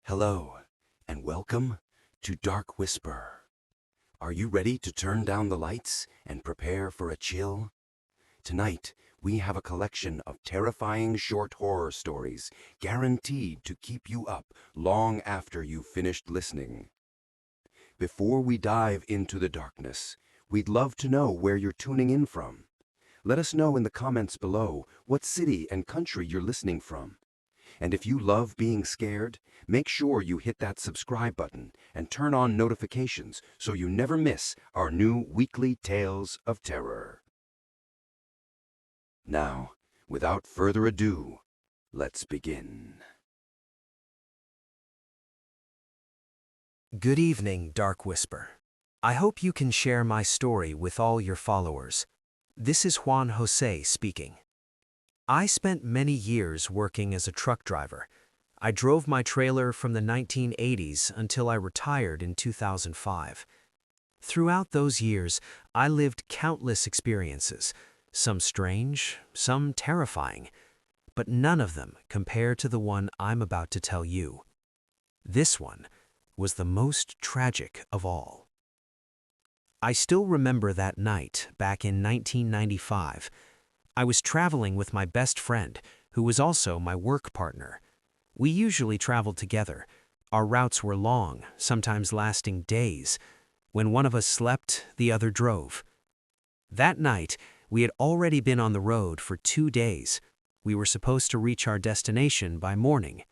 Hello, and welcome to Dark Whisper. Are you ready to turn down the lights and prepare for a chill? Tonight, we have a collection of terrifying short horror stories guaranteed to keep you up long after you've finished listening. Before we dive into the darkness, we'd love to know where you're tuning in from. Let us know in the comments below what city and country you're listening from. And if you love being scared, make sure you hit that subscribe button and turn on notifications so you never miss our new weekly Tales of Terror. Now, without further ado, let's begin. Good evening, Dark Whisper. I hope you can share my story with all your followers. This is Josue speaking. I spent many years working as a truck driver. I drove my trailer from the 1980s until I retired in 2005. Throughout those years, I lived countless experiences, some strange, some terrifying, but none of them compare to the one I'm about to tell you. This one was the most tragic of all. I still remember that night back in 1995. I was traveling with my best friend, who was also my work partner. We usually traveled together. Our routes were long, sometimes lasting days. When one of us slept, the other drove. That night, we had already been on the road for 2 days. We were supposed to reach our destination by morning.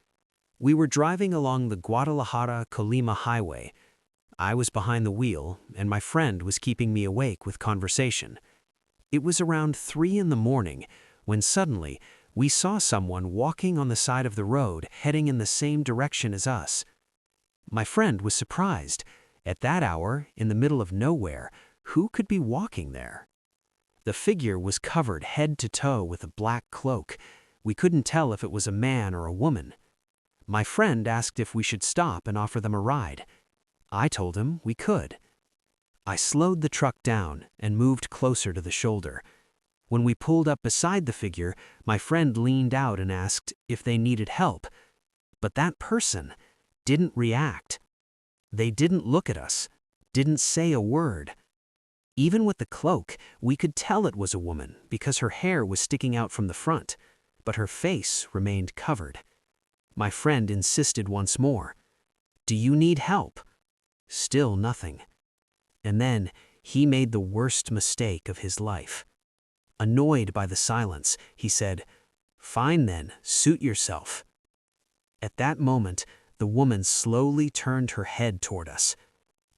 We were driving along the Guadalajara-Colima highway. I was behind the wheel, and my friend was keeping me awake with conversation. It was around 3 in the morning when suddenly we saw someone walking on the side of the road heading in the same direction as us. My friend was surprised. At that hour, in the middle of nowhere, who could be walking there? The figure was covered head to toe with a black cloak. We couldn't tell if it was a man or a woman. My friend asked if we should stop and offer them a ride. I told him we could. I slowed the truck down and moved closer to the shoulder. When we pulled up beside the figure, my friend leaned out and asked if they needed help. But that person didn't react. They didn't look at us, didn't say a word. Even with the cloak, we could tell it was a woman because her hair was sticking out from the front, but her face remained covered. My friend insisted once more. "Do you need help?" Still nothing. And then he made the worst mistake of his life. Annoyed by the silence, he said, "Fine then, suit yourself." At that moment, the woman slowly turned her head toward us.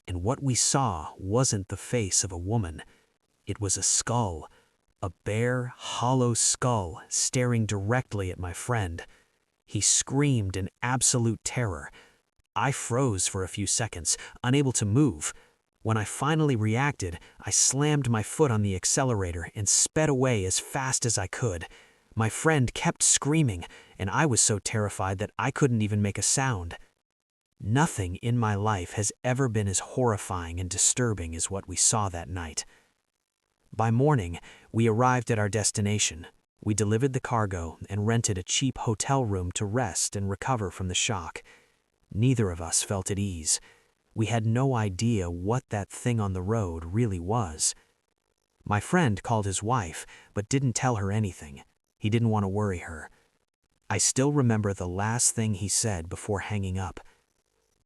And what we saw wasn't the face of a woman. It was a skull, a bare, hollow skull staring directly at my friend. He screamed in absolute terror. I froze for a few seconds, unable to move. When I finally reacted, I slammed my foot on the accelerator and sped away as fast as I could. My friend kept screaming, and I was so terrified that I couldn't even make a sound. Nothing in my life has ever been as horrifying and disturbing as what we saw that night. By morning, we arrived at our destination. We delivered the cargo and rented a cheap hotel room to rest and recover from the shock. Neither of us felt at ease. We had no idea what that thing on the road really was. My friend called his wife, but didn't tell her anything. He didn't want to worry her. I still remember the last thing he said before hanging up.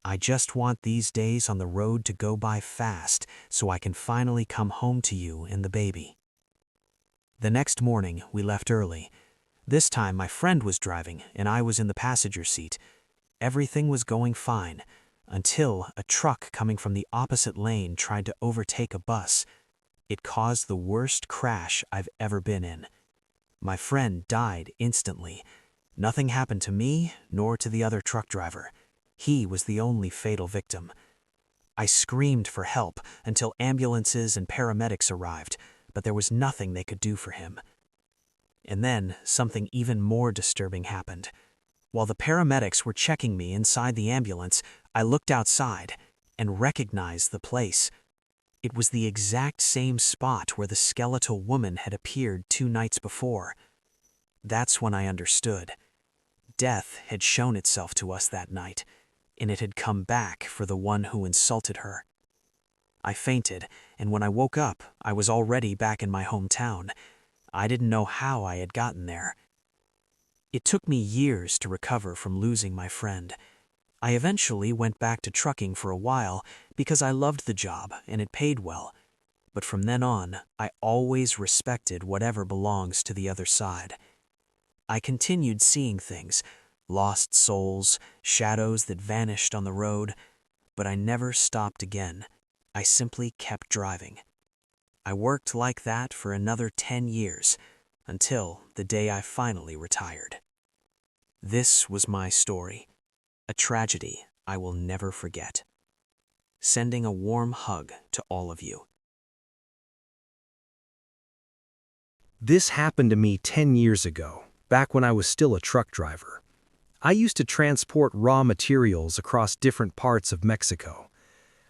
"I just want these days on the road to go by fast so I can finally come home to you and the baby." The next morning, we left early. This time, my friend was driving and I was in the passenger seat. Everything was going fine, until a truck coming from the opposite lane tried to overtake a bus. It caused the worst crash I've ever been in. My friend died instantly. Nothing happened to me, nor to the other truck driver. He was the only fatal victim. I screamed for help until ambulances and paramedics arrived, but there was nothing they could do for him. And then something even more disturbing happened. While the paramedics were checking me inside the ambulance, I looked outside and recognized the place. It was the exact same spot where the skeletal woman had appeared 2 nights before. That's when I understood. Death had shown itself to us that night. and it had come back for the one who insulted her. I fainted, and when I woke up, I was already back in my hometown. I didn't know how I had gotten there. It took me years to recover from losing my friend. I eventually went back to trucking for a while because I loved the job and it paid well. But from then on, I always respected whatever belongs to the other side. I continued seeing things, lost souls, shadows that vanished on the road, but I never stopped again. I simply kept driving. I worked like that for another 10 years, until the day I finally retired. This was my story, a tragedy I will never forget. Sending a warm hug to all of you. This happened to me 10 years ago, back when I was still a truck driver. I used to transport raw materials across different parts of Mexico.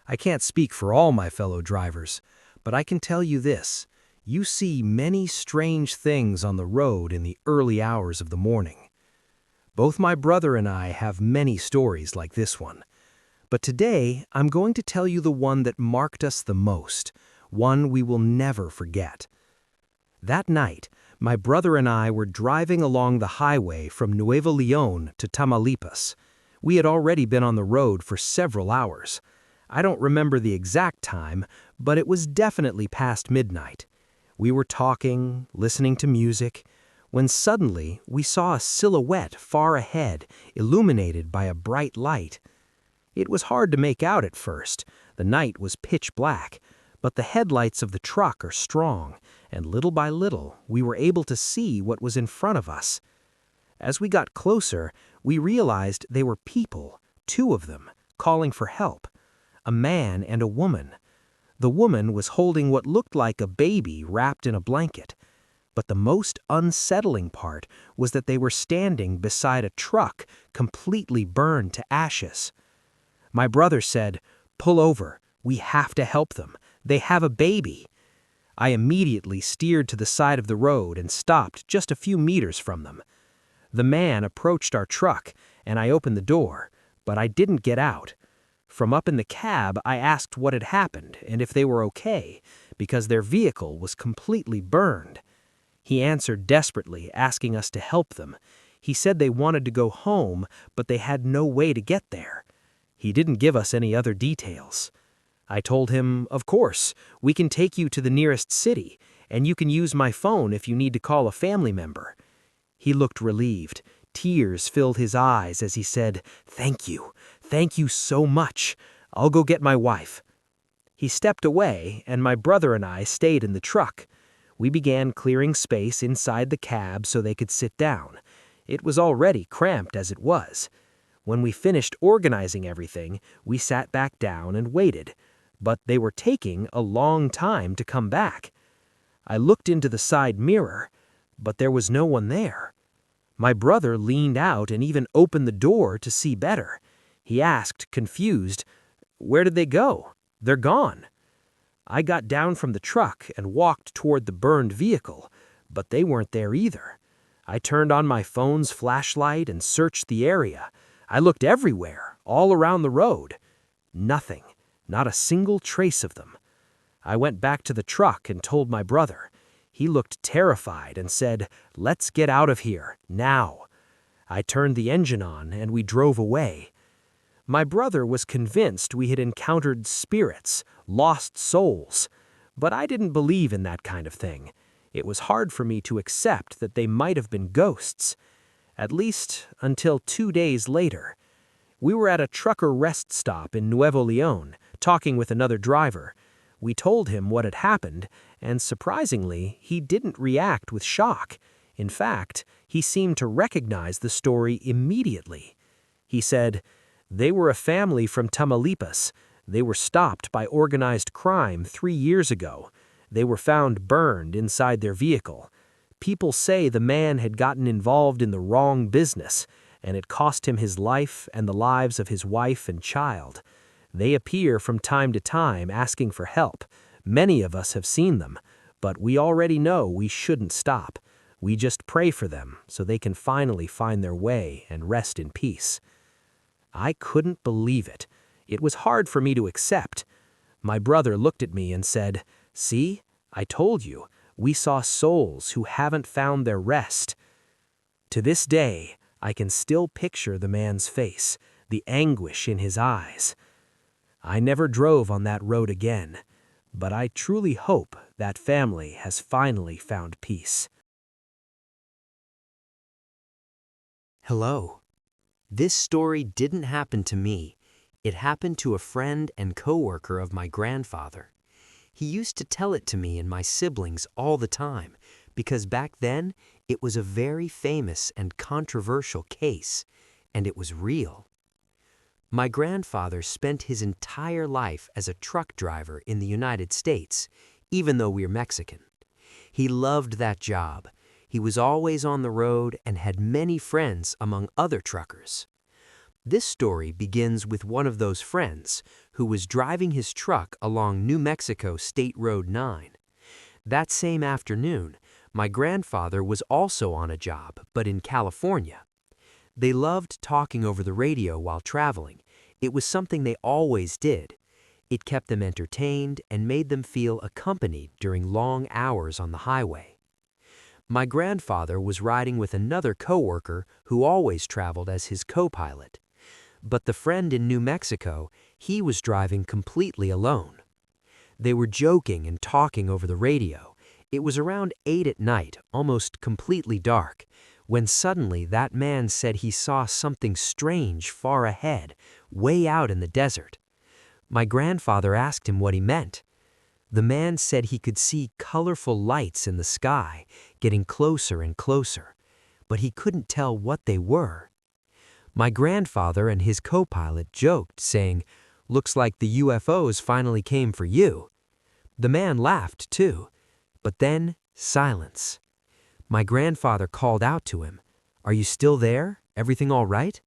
I can't speak for all my fellow drivers, but I can tell you this: you see many strange things on the road in the early hours of the morning. Both my brother and I have many stories like this one. But today, I'm going to tell you the one that marked us the most, one we will never forget. That night, my brother and I were driving along the highway from Nuevo León to Tamaulipas. We had already been on the road for several hours. I don't remember the exact time, but it was definitely past midnight. We were talking, listening to music, when suddenly we saw a silhouette far ahead, illuminated by a bright light. It was hard to make out at first. The night was pitch black, but the headlights of the truck are strong, and little by little we were able to see what was in front of us. As we got closer, we realized they were people, 2 of them, calling for help. A man and a woman. The woman was holding what looked like a baby wrapped in a blanket. But the most unsettling part was that they were standing beside a truck completely burned to ashes. My brother said, "Pull over. We have to help them. They have a baby." I immediately steered to the side of the road and stopped just a few meters from them. The man approached our truck, and I opened the door, but I didn't get out. From up in the cab, I asked what had happened and if they were okay, because their vehicle was completely burned. He answered desperately, asking us to help them. He said they wanted to go home, but they had no way to get there. He didn't give us any other details. I told him, "Of course, we can take you to the nearest city, and you can use my phone if you need to call a family member." He looked relieved. Tears filled his eyes as he said, Thank you so much. I'll go get my wife." He stepped away, and my brother and I stayed in the truck. We began clearing space inside the cab so they could sit down. It was already cramped as it was. When we finished organizing everything, we sat back down and waited, but they were taking a long time to come back. I looked into the side mirror, but there was no one there. My brother leaned out and even opened the door to see better. He asked, confused, "Where did they go? They're gone." I got down from the truck and walked toward the burned vehicle, but they weren't there either. I turned on my phone's flashlight and searched the area. I looked everywhere, all around the road. Nothing, not a single trace of them. I went back to the truck and told my brother. He looked terrified and said, "Let's get out of here, now." I turned the engine on and we drove away. My brother was convinced we had encountered spirits, lost souls, but I didn't believe in that kind of thing. It was hard for me to accept that they might have been ghosts, at least until 2 days later. We were at a trucker rest stop in Nuevo León, talking with another driver. We told him what had happened, and surprisingly, he didn't react with shock. In fact, he seemed to recognize the story immediately. He said, "They were a family from Tamaulipas. They were stopped by organized crime 3 years ago. They were found burned inside their vehicle. People say the man had gotten involved in the wrong business, and it cost him his life and the lives of his wife and child. They appear from time to time asking for help. Many of us have seen them, but we already know we shouldn't stop. We just pray for them so they can finally find their way and rest in peace." I couldn't believe it. It was hard for me to accept. My brother looked at me and said, "See, I told you, we saw souls who haven't found their rest." To this day, I can still picture the man's face, the anguish in his eyes. I never drove on that road again, but I truly hope that family has finally found peace. Hello. This story didn't happen to me. It happened to a friend and coworker of my grandfather. He used to tell it to me and my siblings all the time, because back then it was a very famous and controversial case, and it was real. My grandfather spent his entire life as a truck driver in the United States, even though we're Mexican. He loved that job. He was always on the road and had many friends among other truckers. This story begins with one of those friends who was driving his truck along New Mexico State Road 9. That same afternoon, my grandfather was also on a job, but in California. They loved talking over the radio while traveling. It was something they always did. It kept them entertained and made them feel accompanied during long hours on the highway. My grandfather was riding with another coworker who always traveled as his co-pilot. But the friend in New Mexico, he was driving completely alone. They were joking and talking over the radio. It was around 8 at night, almost completely dark, when suddenly that man said he saw something strange far ahead, way out in the desert. My grandfather asked him what he meant. The man said he could see colorful lights in the sky, getting closer and closer, but he couldn't tell what they were. My grandfather and his co-pilot joked, saying, "Looks like the UFOs finally came for you." The man laughed too, but then silence. My grandfather called out to him, "Are you still there? Everything all right?"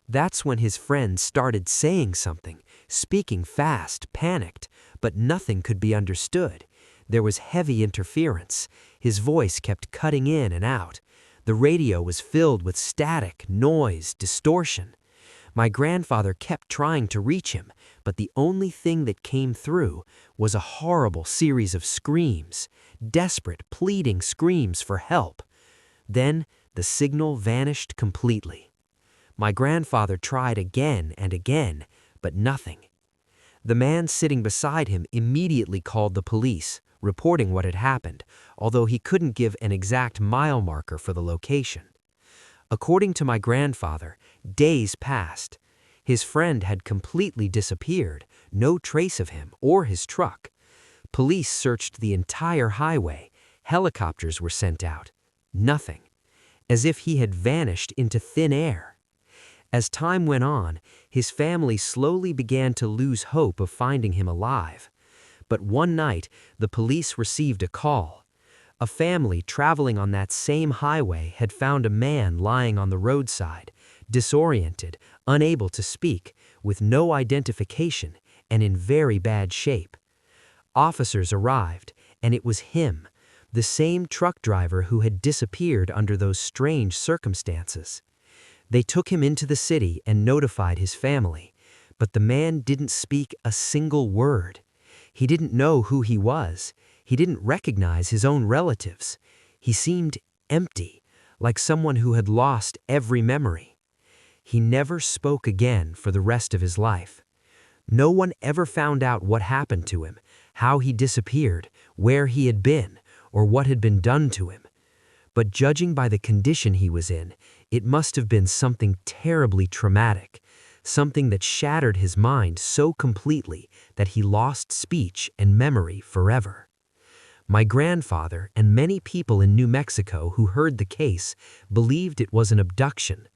That's when his friend started saying something, speaking fast, panicked, but nothing could be understood. There was heavy interference. His voice kept cutting in and out. The radio was filled with static, noise, distortion. My grandfather kept trying to reach him, but the only thing that came through was a horrible series of screams, desperate, pleading screams for help. Then the signal vanished completely. My grandfather tried again and again, but nothing. The man sitting beside him immediately called the police, reporting what had happened, although he couldn't give an exact mile marker for the location. According to my grandfather, days passed. His friend had completely disappeared, no trace of him or his truck. Police searched the entire highway. Helicopters were sent out. Nothing. As if he had vanished into thin air. As time went on, his family slowly began to lose hope of finding him alive. But one night, the police received a call. A family traveling on that same highway had found a man lying on the roadside, disoriented, unable to speak, with no identification, and in very bad shape. Officers arrived, and it was him, the same truck driver who had disappeared under those strange circumstances. They took him into the city and notified his family, but the man didn't speak a single word. He didn't know who he was. He didn't recognize his own relatives. He seemed empty, like someone who had lost every memory. He never spoke again for the rest of his life. No one ever found out what happened to him, how he disappeared, where he had been, or what had been done to him. But judging by the condition he was in, it must have been something terribly traumatic, something that shattered his mind so completely that he lost speech and memory forever. My grandfather and many people in New Mexico who heard the case believed it was an abduction.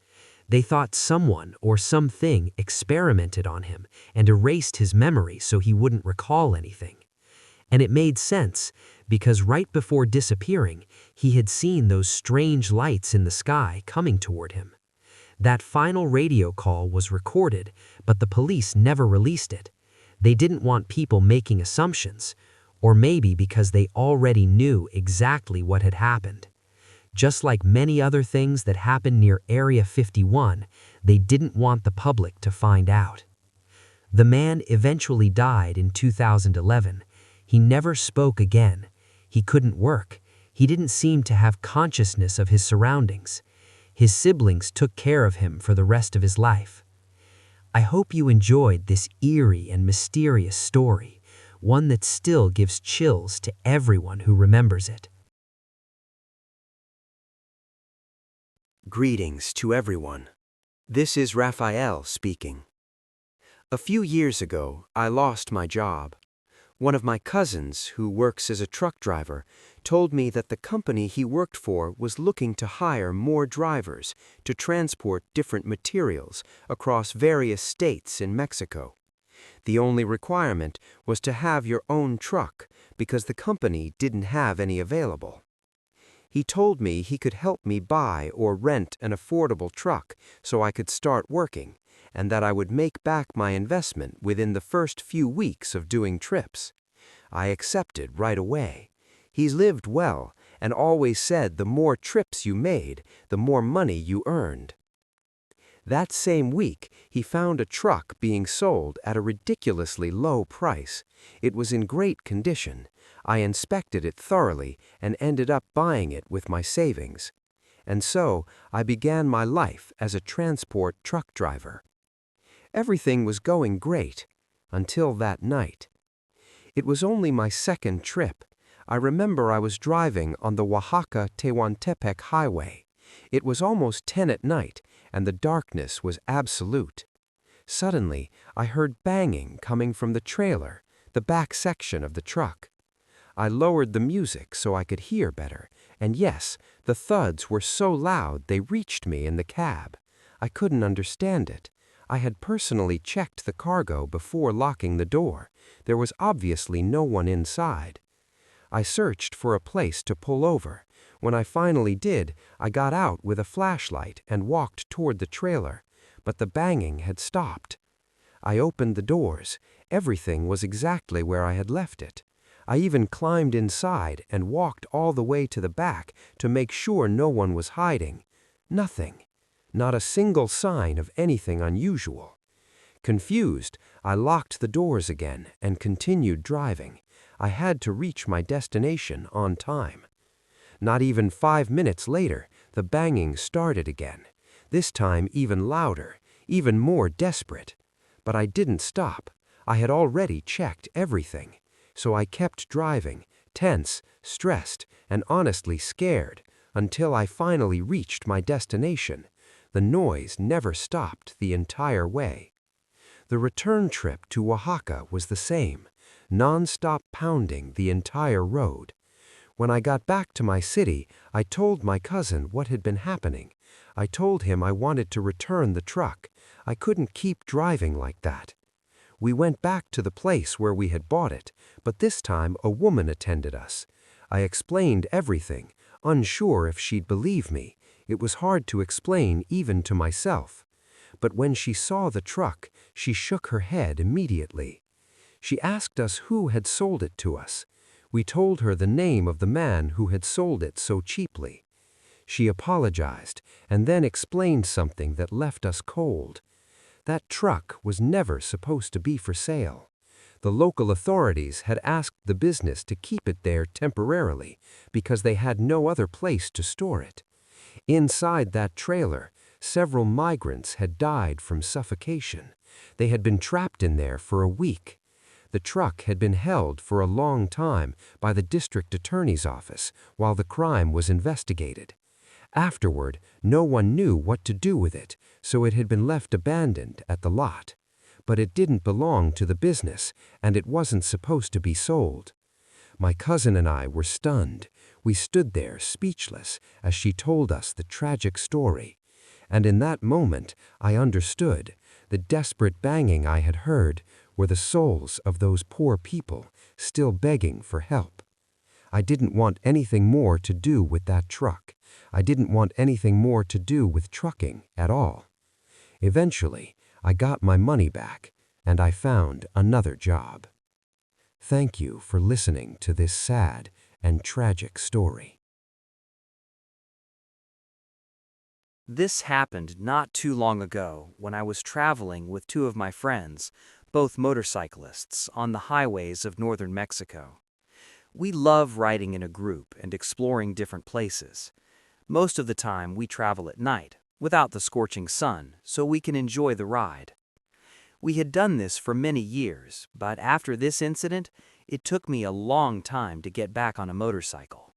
They thought someone or something experimented on him and erased his memory so he wouldn't recall anything. And it made sense, because right before disappearing, he had seen those strange lights in the sky coming toward him. That final radio call was recorded, but the police never released it. They didn't want people making assumptions, or maybe because they already knew exactly what had happened. Just like many other things that happened near Area 51, they didn't want the public to find out. The man eventually died in 2011. He never spoke again. He couldn't work. He didn't seem to have consciousness of his surroundings. His siblings took care of him for the rest of his life. I hope you enjoyed this eerie and mysterious story, one that still gives chills to everyone who remembers it. Greetings to everyone. This is Raphael speaking. A few years ago, I lost my job. One of my cousins, who works as a truck driver, told me that the company he worked for was looking to hire more drivers to transport different materials across various states in Mexico. The only requirement was to have your own truck because the company didn't have any available. He told me he could help me buy or rent an affordable truck so I could start working, and that I would make back my investment within the first few weeks of doing trips. I accepted right away. He's lived well and always said the more trips you made, the more money you earned. That same week, he found a truck being sold at a ridiculously low price. It was in great condition. I inspected it thoroughly and ended up buying it with my savings. And so, I began my life as a transport truck driver. Everything was going great, until that night. It was only my second trip. I remember I was driving on the Oaxaca-Tehuantepec highway. It was almost 10 at night, and the darkness was absolute. Suddenly, I heard banging coming from the trailer, the back section of the truck. I lowered the music so I could hear better, and yes, the thuds were so loud they reached me in the cab. I couldn't understand it. I had personally checked the cargo before locking the door. There was obviously no one inside. I searched for a place to pull over. When I finally did, I got out with a flashlight and walked toward the trailer, but the banging had stopped. I opened the doors. Everything was exactly where I had left it. I even climbed inside and walked all the way to the back to make sure no one was hiding. Nothing. Not a single sign of anything unusual. Confused, I locked the doors again and continued driving. I had to reach my destination on time. Not even 5 minutes later, the banging started again, this time even louder, even more desperate. But I didn't stop. I had already checked everything. So I kept driving, tense, stressed, and honestly scared, until I finally reached my destination. The noise never stopped the entire way. The return trip to Oaxaca was the same, non-stop pounding the entire road. When I got back to my city, I told my cousin what had been happening. I told him I wanted to return the truck. I couldn't keep driving like that. We went back to the place where we had bought it, but this time a woman attended us. I explained everything, unsure if she'd believe me. It was hard to explain even to myself. But when she saw the truck, she shook her head immediately. She asked us who had sold it to us. We told her the name of the man who had sold it so cheaply. She apologized and then explained something that left us cold. That truck was never supposed to be for sale. The local authorities had asked the business to keep it there temporarily because they had no other place to store it. Inside that trailer, several migrants had died from suffocation. They had been trapped in there for a week. The truck had been held for a long time by the district attorney's office while the crime was investigated. Afterward, no one knew what to do with it, so it had been left abandoned at the lot. But it didn't belong to the business, and it wasn't supposed to be sold. My cousin and I were stunned. We stood there speechless as she told us the tragic story. And in that moment, I understood. The desperate banging I had heard were the souls of those poor people still begging for help. I didn't want anything more to do with that truck. I didn't want anything more to do with trucking at all. Eventually, I got my money back, and I found another job. Thank you for listening to this sad and tragic story. This happened not too long ago when I was traveling with two of my friends, both motorcyclists, on the highways of northern Mexico. We love riding in a group and exploring different places. Most of the time we travel at night, without the scorching sun, so we can enjoy the ride. We had done this for many years, but after this incident, it took me a long time to get back on a motorcycle.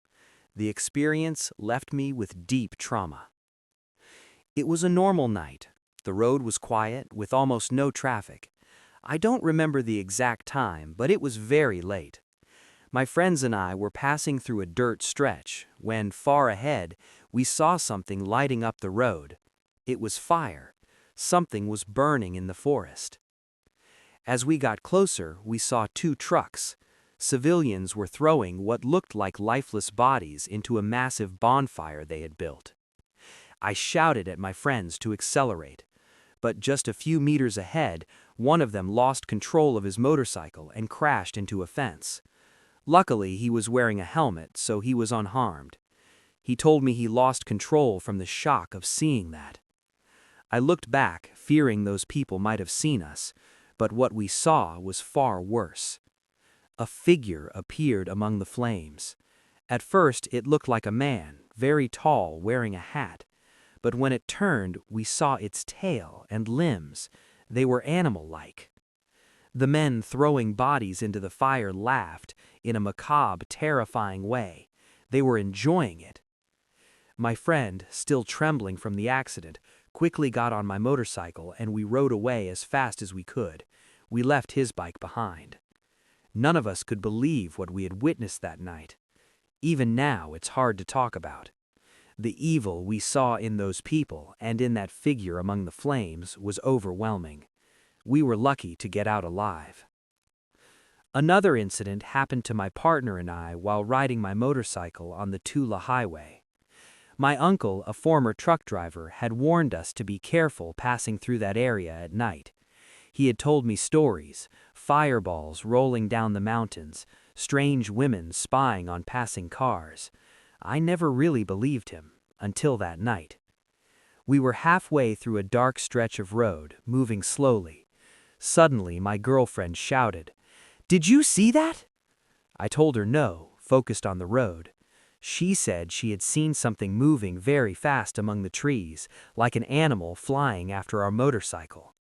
The experience left me with deep trauma. It was a normal night. The road was quiet, with almost no traffic. I don't remember the exact time, but it was very late. My friends and I were passing through a dirt stretch when, far ahead, we saw something lighting up the road. It was fire. Something was burning in the forest. As we got closer, we saw two trucks. Civilians were throwing what looked like lifeless bodies into a massive bonfire they had built. I shouted at my friends to accelerate, but just a few meters ahead, one of them lost control of his motorcycle and crashed into a fence. Luckily, he was wearing a helmet, so he was unharmed. He told me he lost control from the shock of seeing that. I looked back, fearing those people might have seen us, but what we saw was far worse. A figure appeared among the flames. At first, it looked like a man, very tall, wearing a hat. But when it turned, we saw its tail and limbs. They were animal-like. The men throwing bodies into the fire laughed in a macabre, terrifying way. They were enjoying it. My friend, still trembling from the accident, quickly got on my motorcycle and we rode away as fast as we could. We left his bike behind. None of us could believe what we had witnessed that night. Even now, it's hard to talk about. The evil we saw in those people and in that figure among the flames was overwhelming. We were lucky to get out alive. Another incident happened to my partner and I while riding my motorcycle on the Tula Highway. My uncle, a former truck driver, had warned us to be careful passing through that area at night. He had told me stories, fireballs rolling down the mountains, strange women spying on passing cars. I never really believed him, until that night. We were halfway through a dark stretch of road, moving slowly. Suddenly, my girlfriend shouted, "Did you see that?" I told her no, focused on the road. She said she had seen something moving very fast among the trees, like an animal flying after our motorcycle.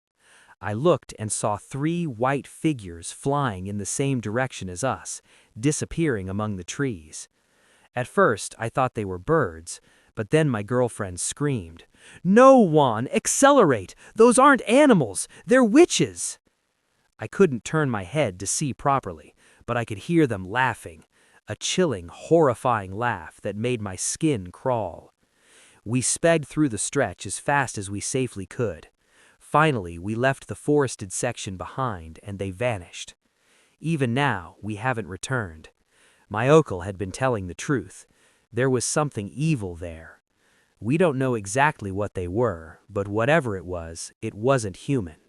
I looked and saw 3 white figures flying in the same direction as us, disappearing among the trees. At first, I thought they were birds, but then my girlfriend screamed, "No, Juan, accelerate! Those aren't animals, they're witches!" I couldn't turn my head to see properly, but I could hear them laughing, a chilling, horrifying laugh that made my skin crawl. We sped through the stretch as fast as we safely could. Finally, we left the forested section behind and they vanished. Even now, we haven't returned. My uncle had been telling the truth. There was something evil there. We don't know exactly what they were, but whatever it wasn't human.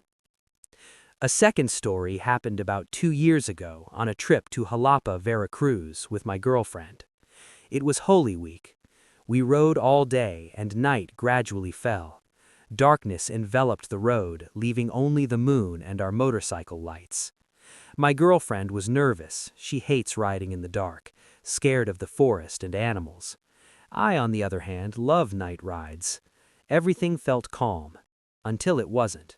A second story happened about 2 years ago on a trip to Jalapa, Veracruz with my girlfriend. It was Holy Week. We rode all day and night gradually fell. Darkness enveloped the road, leaving only the moon and our motorcycle lights. My girlfriend was nervous. She hates riding in the dark, scared of the forest and animals. I, on the other hand, love night rides. Everything felt calm, until it wasn't.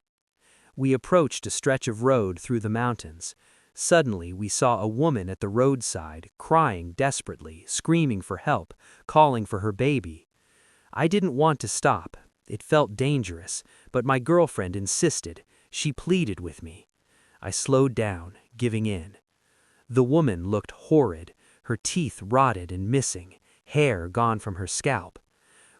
We approached a stretch of road through the mountains. Suddenly, we saw a woman at the roadside, crying desperately, screaming for help, calling for her baby. I didn't want to stop. It felt dangerous, but my girlfriend insisted. She pleaded with me. I slowed down, giving in. The woman looked horrid, her teeth rotted and missing, hair gone from her scalp.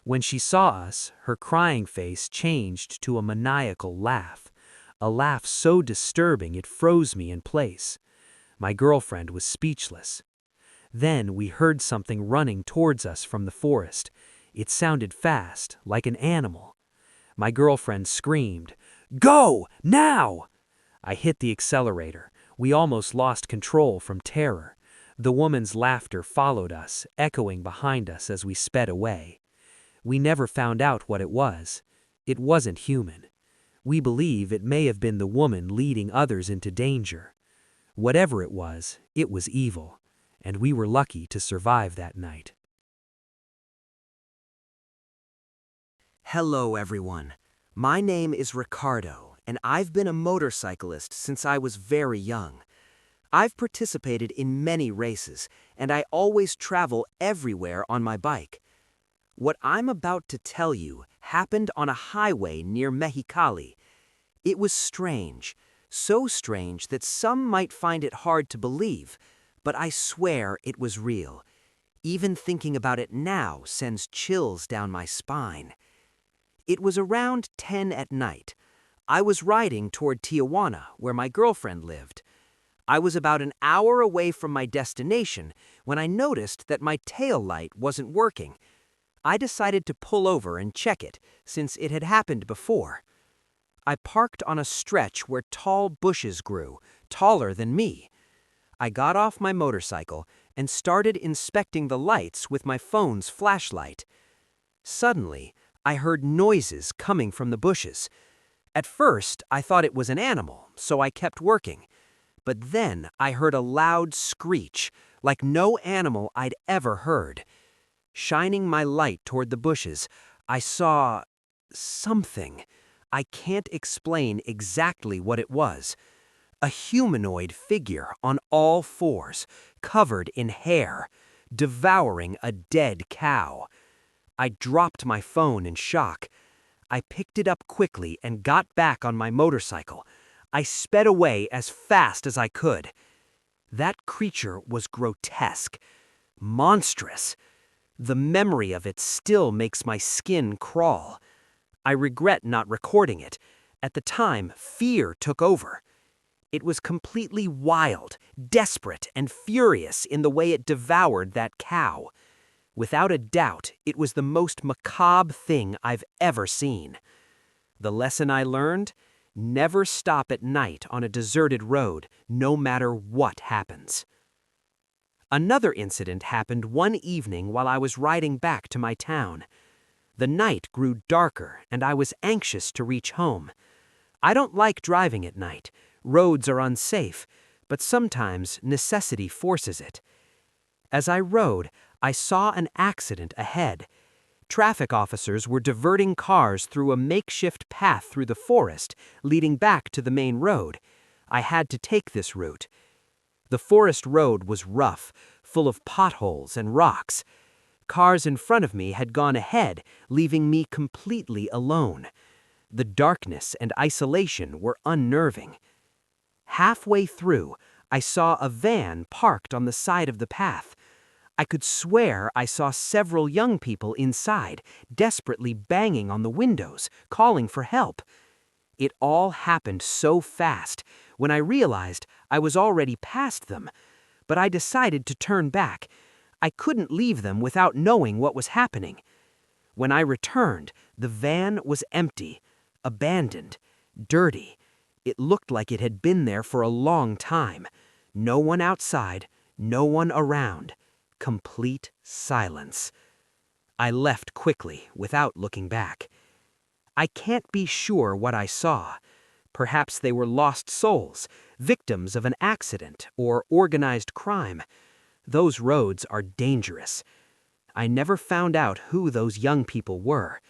When she saw us, her crying face changed to a maniacal laugh, a laugh so disturbing it froze me in place. My girlfriend was speechless. Then we heard something running towards us from the forest. It sounded fast, like an animal. My girlfriend screamed, "Go, now!" I hit the accelerator. We almost lost control from terror. The woman's laughter followed us, echoing behind us as we sped away. We never found out what it was. It wasn't human. We believe it may have been the woman leading others into danger. Whatever it was evil, and we were lucky to survive that night. Hello, everyone. My name is Ricardo, and I've been a motorcyclist since I was very young. I've participated in many races, and I always travel everywhere on my bike. What I'm about to tell you happened on a highway near Mexicali. It was strange, so strange that some might find it hard to believe, but I swear it was real. Even thinking about it now sends chills down my spine. It was around 10 at night. I was riding toward Tijuana, where my girlfriend lived. I was about an hour away from my destination when I noticed that my tail light wasn't working. I decided to pull over and check it, since it had happened before. I parked on a stretch where tall bushes grew, taller than me. I got off my motorcycle and started inspecting the lights with my phone's flashlight. Suddenly, I heard noises coming from the bushes. At first, I thought it was an animal, so I kept working. But then I heard a loud screech, like no animal I'd ever heard. Shining my light toward the bushes, I saw something. I can't explain exactly what it was. A humanoid figure on all fours, covered in hair, devouring a dead cow. I dropped my phone in shock. I picked it up quickly and got back on my motorcycle. I sped away as fast as I could. That creature was grotesque, monstrous. The memory of it still makes my skin crawl. I regret not recording it. At the time, fear took over. It was completely wild, desperate, and furious in the way it devoured that cow. Without a doubt, it was the most macabre thing I've ever seen. The lesson I learned? Never stop at night on a deserted road, no matter what happens. Another incident happened one evening while I was riding back to my town. The night grew darker and I was anxious to reach home. I don't like driving at night. Roads are unsafe, but sometimes necessity forces it. As I rode, I saw an accident ahead. Traffic officers were diverting cars through a makeshift path through the forest, leading back to the main road. I had to take this route. The forest road was rough, full of potholes and rocks. Cars in front of me had gone ahead, leaving me completely alone. The darkness and isolation were unnerving. Halfway through, I saw a van parked on the side of the path. I could swear I saw several young people inside, desperately banging on the windows, calling for help. It all happened so fast. When I realized, I was already past them. But I decided to turn back. I couldn't leave them without knowing what was happening. When I returned, the van was empty, abandoned, dirty. It looked like it had been there for a long time. No one outside, no one around. Complete silence. I left quickly, without looking back. I can't be sure what I saw. Perhaps they were lost souls, victims of an accident or organized crime. Those roads are dangerous. I never found out who those young people were.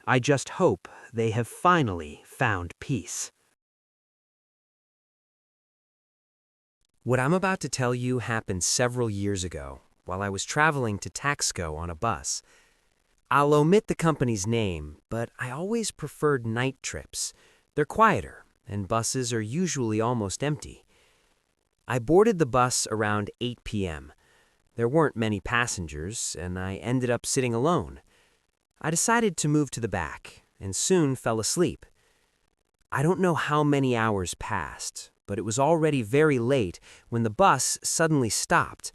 I just hope they have finally found peace. What I'm about to tell you happened several years ago, while I was traveling to Taxco on a bus. I'll omit the company's name, but I always preferred night trips. They're quieter, and buses are usually almost empty. I boarded the bus around 8 p.m. There weren't many passengers, and I ended up sitting alone. I decided to move to the back, and soon fell asleep. I don't know how many hours passed, but it was already very late when the bus suddenly stopped.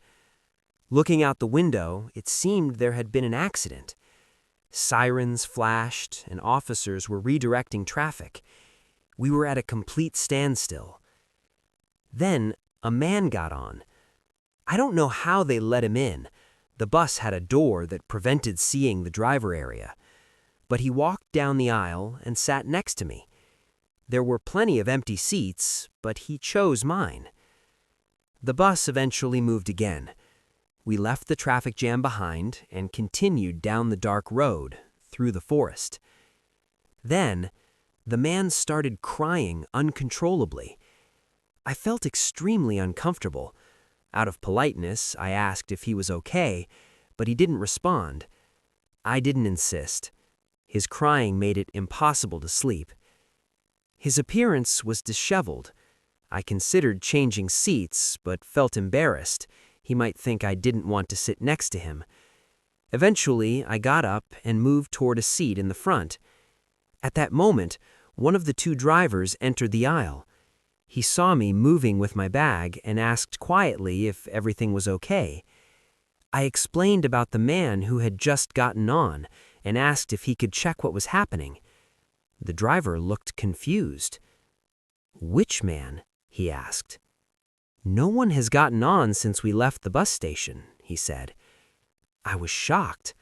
Looking out the window, it seemed there had been an accident. Sirens flashed, and officers were redirecting traffic. We were at a complete standstill. Then, a man got on. I don't know how they let him in. The bus had a door that prevented seeing the driver area, but he walked down the aisle and sat next to me. There were plenty of empty seats, but he chose mine. The bus eventually moved again. We left the traffic jam behind and continued down the dark road, through the forest. Then, the man started crying uncontrollably. I felt extremely uncomfortable. Out of politeness, I asked if he was okay, but he didn't respond. I didn't insist. His crying made it impossible to sleep. His appearance was disheveled. I considered changing seats, but felt embarrassed. He might think I didn't want to sit next to him. Eventually, I got up and moved toward a seat in the front. At that moment, one of the two drivers entered the aisle. He saw me moving with my bag and asked quietly if everything was okay. I explained about the man who had just gotten on and asked if he could check what was happening. The driver looked confused. "Which man?" he asked. "No one has gotten on since we left the bus station," he said. I was shocked.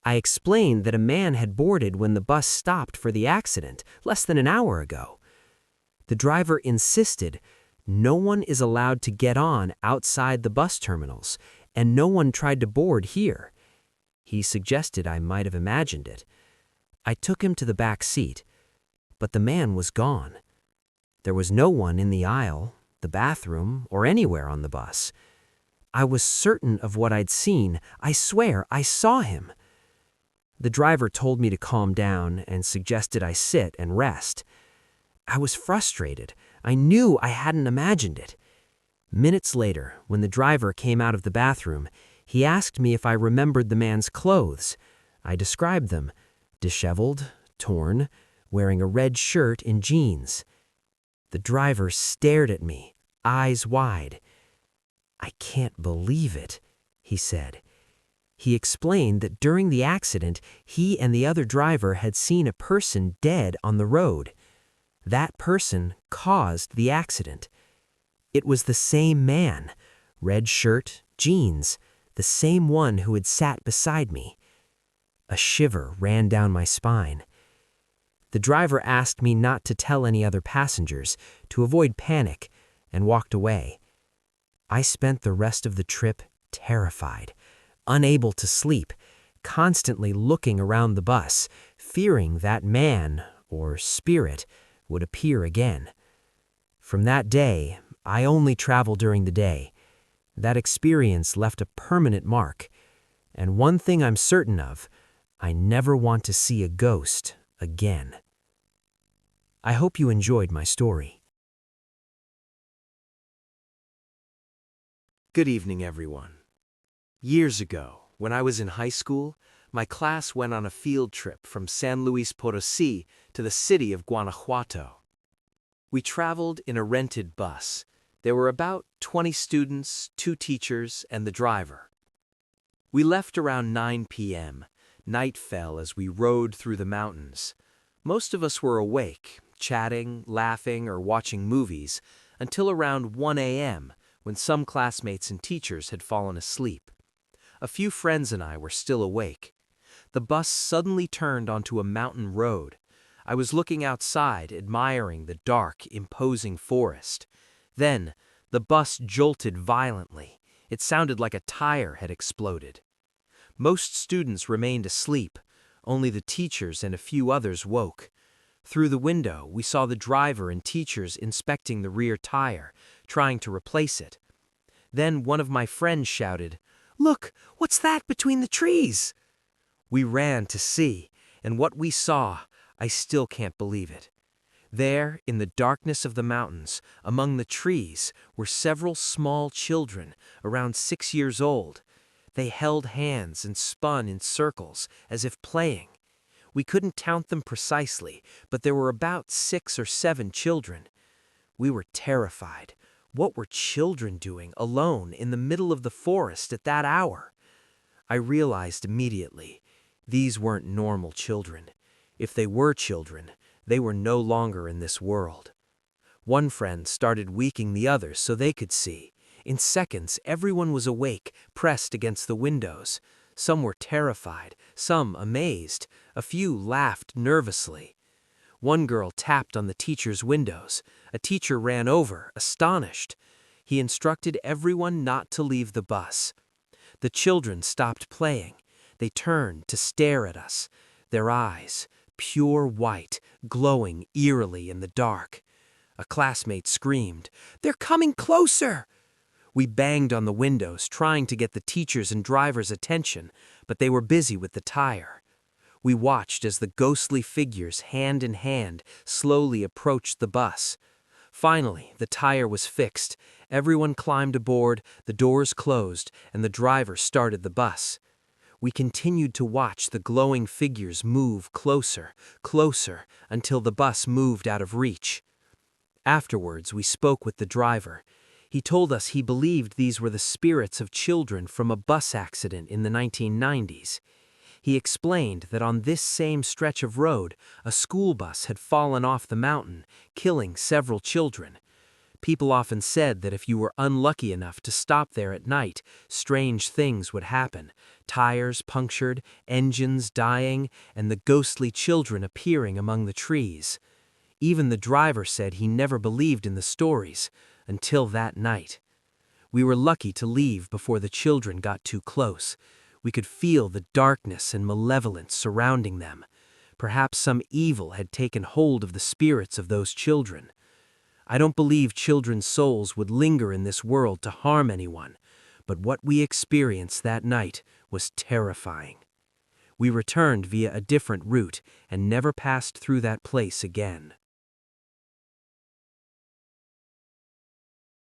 I explained that a man had boarded when the bus stopped for the accident less than an hour ago. The driver insisted no one is allowed to get on outside the bus terminals, and no one tried to board here. He suggested I might have imagined it. I took him to the back seat, but the man was gone. There was no one in the aisle, the bathroom, or anywhere on the bus. I was certain of what I'd seen. I swear I saw him. The driver told me to calm down and suggested I sit and rest. I was frustrated. I knew I hadn't imagined it. Minutes later, when the driver came out of the bathroom, he asked me if I remembered the man's clothes. I described them: disheveled, torn, wearing a red shirt and jeans. The driver stared at me, eyes wide. "I can't believe it," he said. He explained that during the accident, he and the other driver had seen a person dead on the road. That person caused the accident. It was the same man, red shirt, jeans, the same one who had sat beside me. A shiver ran down my spine. The driver asked me not to tell any other passengers, to avoid panic, and walked away. I spent the rest of the trip terrified, unable to sleep, constantly looking around the bus, fearing that man, or spirit, would appear again. From that day, I only travel during the day. That experience left a permanent mark, and one thing I'm certain of, I never want to see a ghost again. I hope you enjoyed my story. Good evening, everyone. Years ago, when I was in high school, my class went on a field trip from San Luis Potosí to the city of Guanajuato. We traveled in a rented bus. There were about 20 students, 2 teachers, and the driver. We left around 9 p.m. Night fell as we rode through the mountains. Most of us were awake, chatting, laughing, or watching movies, until around 1 a.m., when some classmates and teachers had fallen asleep. A few friends and I were still awake. The bus suddenly turned onto a mountain road. I was looking outside, admiring the dark, imposing forest. Then, the bus jolted violently. It sounded like a tire had exploded. Most students remained asleep. Only the teachers and a few others woke. Through the window, we saw the driver and teachers inspecting the rear tire, trying to replace it. Then one of my friends shouted, "Look, what's that between the trees?" We ran to see, and what we saw, I still can't believe it. There, in the darkness of the mountains, among the trees, were several small children, around 6 years old. They held hands and spun in circles, as if playing. We couldn't count them precisely, but there were about 6 or 7 children. We were terrified. What were children doing alone in the middle of the forest at that hour? I realized immediately, these weren't normal children. If they were children, they were no longer in this world. One friend started weaking the others so they could see. In seconds, everyone was awake, pressed against the windows. Some were terrified, some amazed, a few laughed nervously. One girl tapped on the teacher's windows. A teacher ran over, astonished. He instructed everyone not to leave the bus. The children stopped playing. They turned to stare at us, their eyes, pure white, glowing eerily in the dark. A classmate screamed, "They're coming closer!" We banged on the windows, trying to get the teachers' and drivers' attention, but they were busy with the tire. We watched as the ghostly figures, hand in hand, slowly approached the bus. Finally, the tire was fixed. Everyone climbed aboard, the doors closed, and the driver started the bus. We continued to watch the glowing figures move closer, closer, until the bus moved out of reach. Afterwards, we spoke with the driver. He told us he believed these were the spirits of children from a bus accident in the 1990s. He explained that on this same stretch of road, a school bus had fallen off the mountain, killing several children. People often said that if you were unlucky enough to stop there at night, strange things would happen. Tires punctured, engines dying, and the ghostly children appearing among the trees. Even the driver said he never believed in the stories, until that night. We were lucky to leave before the children got too close. We could feel the darkness and malevolence surrounding them. Perhaps some evil had taken hold of the spirits of those children. I don't believe children's souls would linger in this world to harm anyone, but what we experienced that night was terrifying. We returned via a different route and never passed through that place again.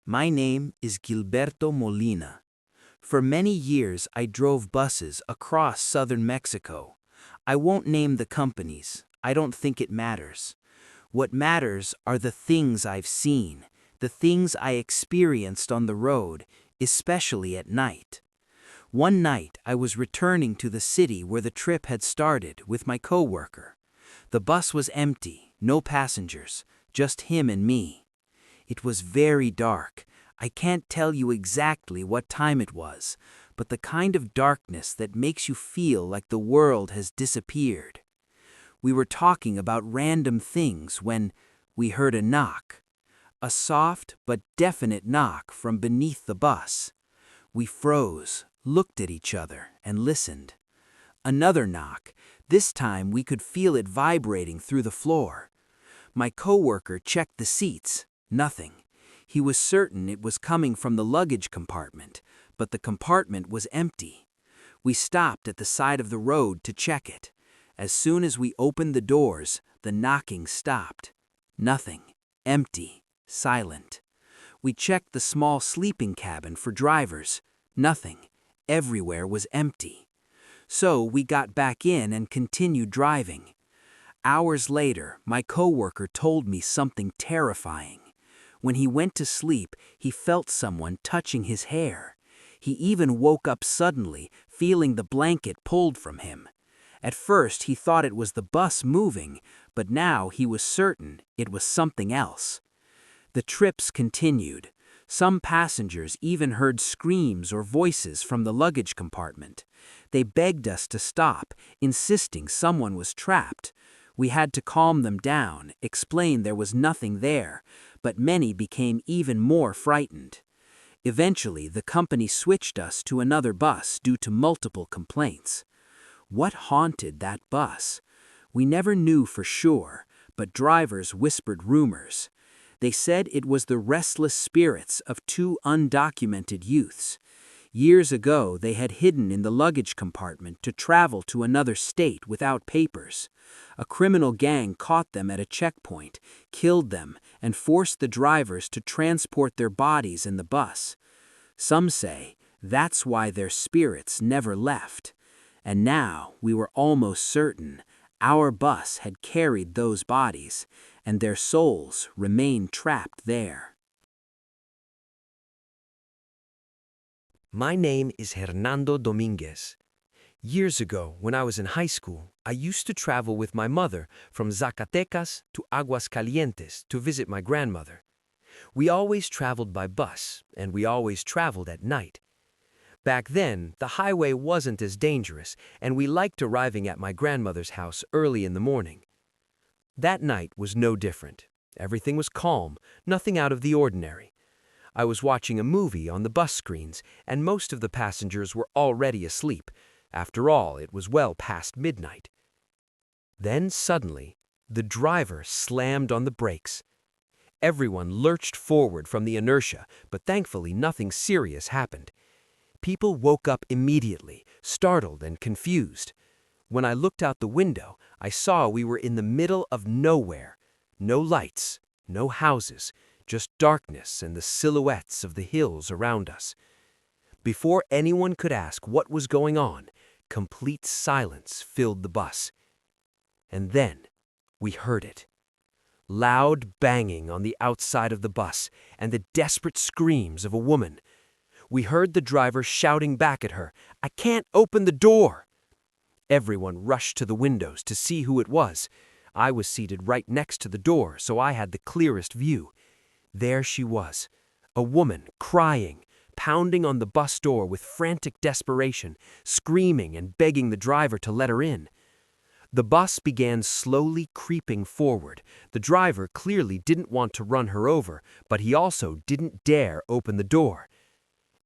My name is Gilberto Molina. For many years I drove buses across southern Mexico. I won't name the companies. I don't think it matters. What matters are the things I've seen, the things I experienced on the road, especially at night. One night I was returning to the city where the trip had started with my coworker. The bus was empty, no passengers, just him and me. It was very dark. I can't tell you exactly what time it was, but the kind of darkness that makes you feel like the world has disappeared. We were talking about random things when we heard a knock. A soft but definite knock from beneath the bus. We froze, looked at each other, and listened. Another knock. This time we could feel it vibrating through the floor. My coworker checked the seats. Nothing. He was certain it was coming from the luggage compartment, but the compartment was empty. We stopped at the side of the road to check it. As soon as we opened the doors, the knocking stopped. Nothing. Empty. Silent. We checked the small sleeping cabin for drivers. Nothing. Everywhere was empty. So we got back in and continued driving. Hours later, my coworker told me something terrifying. When he went to sleep, he felt someone touching his hair. He even woke up suddenly, feeling the blanket pulled from him. At first, he thought it was the bus moving, but now he was certain it was something else. The trips continued. Some passengers even heard screams or voices from the luggage compartment. They begged us to stop, insisting someone was trapped. We had to calm them down, explain there was nothing there, but many became even more frightened. Eventually, the company switched us to another bus due to multiple complaints. What haunted that bus? We never knew for sure, but drivers whispered rumors. They said it was the restless spirits of two undocumented youths. Years ago, they had hidden in the luggage compartment to travel to another state without papers. A criminal gang caught them at a checkpoint, killed them, and forced the drivers to transport their bodies in the bus. Some say that's why their spirits never left. And now we were almost certain our bus had carried those bodies, and their souls remained trapped there. My name is Hernando Dominguez. Years ago, when I was in high school, I used to travel with my mother from Zacatecas to Aguascalientes to visit my grandmother. We always traveled by bus, and we always traveled at night. Back then, the highway wasn't as dangerous, and we liked arriving at my grandmother's house early in the morning. That night was no different. Everything was calm, nothing out of the ordinary. I was watching a movie on the bus screens, and most of the passengers were already asleep. After all, it was well past midnight. Then suddenly, the driver slammed on the brakes. Everyone lurched forward from the inertia, but thankfully nothing serious happened. People woke up immediately, startled and confused. When I looked out the window, I saw we were in the middle of nowhere. No lights, no houses, just darkness and the silhouettes of the hills around us. Before anyone could ask what was going on, complete silence filled the bus. And then we heard it. Loud banging on the outside of the bus and the desperate screams of a woman. We heard the driver shouting back at her, "I can't open the door!" Everyone rushed to the windows to see who it was. I was seated right next to the door, so I had the clearest view. There she was, a woman crying, pounding on the bus door with frantic desperation, screaming and begging the driver to let her in. The bus began slowly creeping forward. The driver clearly didn't want to run her over, but he also didn't dare open the door.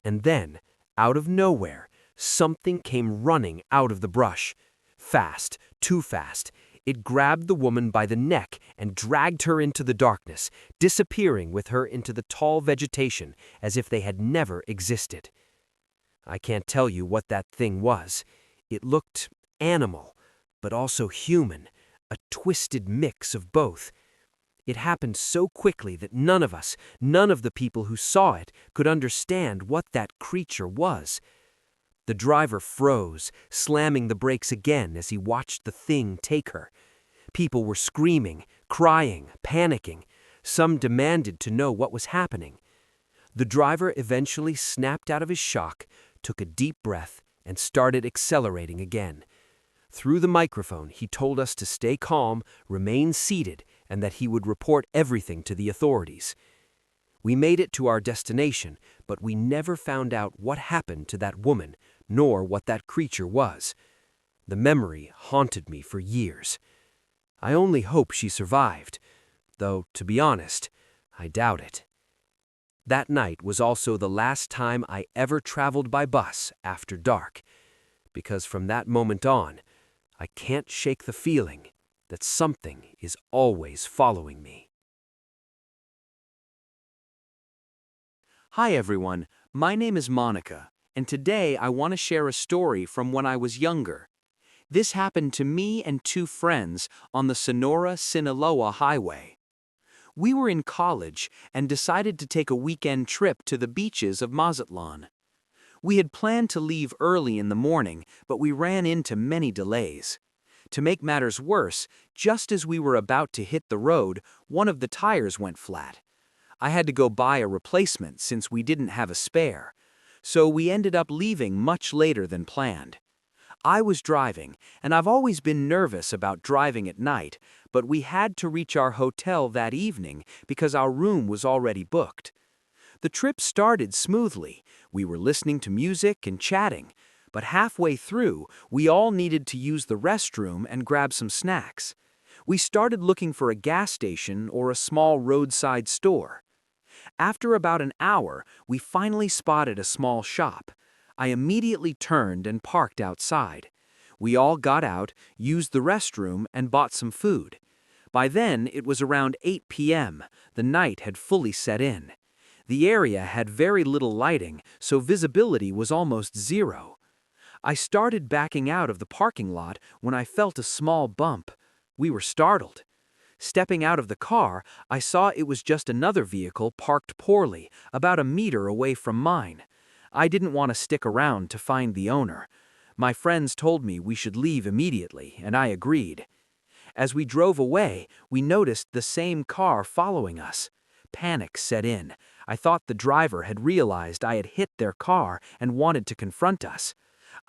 And then, out of nowhere, something came running out of the brush. Fast, too fast. It grabbed the woman by the neck and dragged her into the darkness, disappearing with her into the tall vegetation as if they had never existed. I can't tell you what that thing was. It looked animal, but also human, a twisted mix of both. It happened so quickly that none of us, none of the people who saw it, could understand what that creature was. The driver froze, slamming the brakes again as he watched the thing take her. People were screaming, crying, panicking. Some demanded to know what was happening. The driver eventually snapped out of his shock, took a deep breath, and started accelerating again. Through the microphone, he told us to stay calm, remain seated, and that he would report everything to the authorities. We made it to our destination, but we never found out what happened to that woman, nor what that creature was. The memory haunted me for years. I only hope she survived, though, to be honest, I doubt it. That night was also the last time I ever traveled by bus after dark, because from that moment on, I can't shake the feeling that something is always following me. Hi everyone, my name is Monica, and today I want to share a story from when I was younger. This happened to me and two friends on the Sonora-Sinaloa highway. We were in college and decided to take a weekend trip to the beaches of Mazatlan. We had planned to leave early in the morning, but we ran into many delays. To make matters worse, just as we were about to hit the road, one of the tires went flat. I had to go buy a replacement since we didn't have a spare, so we ended up leaving much later than planned. I was driving, and I've always been nervous about driving at night, but we had to reach our hotel that evening because our room was already booked. The trip started smoothly. We were listening to music and chatting, but halfway through, we all needed to use the restroom and grab some snacks. We started looking for a gas station or a small roadside store. After about an hour, we finally spotted a small shop. I immediately turned and parked outside. We all got out, used the restroom, and bought some food. By then, it was around 8 p.m. The night had fully set in. The area had very little lighting, so visibility was almost zero. I started backing out of the parking lot when I felt a small bump. We were startled. Stepping out of the car, I saw it was just another vehicle parked poorly, about a meter away from mine. I didn't want to stick around to find the owner. My friends told me we should leave immediately, and I agreed. As we drove away, we noticed the same car following us. Panic set in. I thought the driver had realized I had hit their car and wanted to confront us.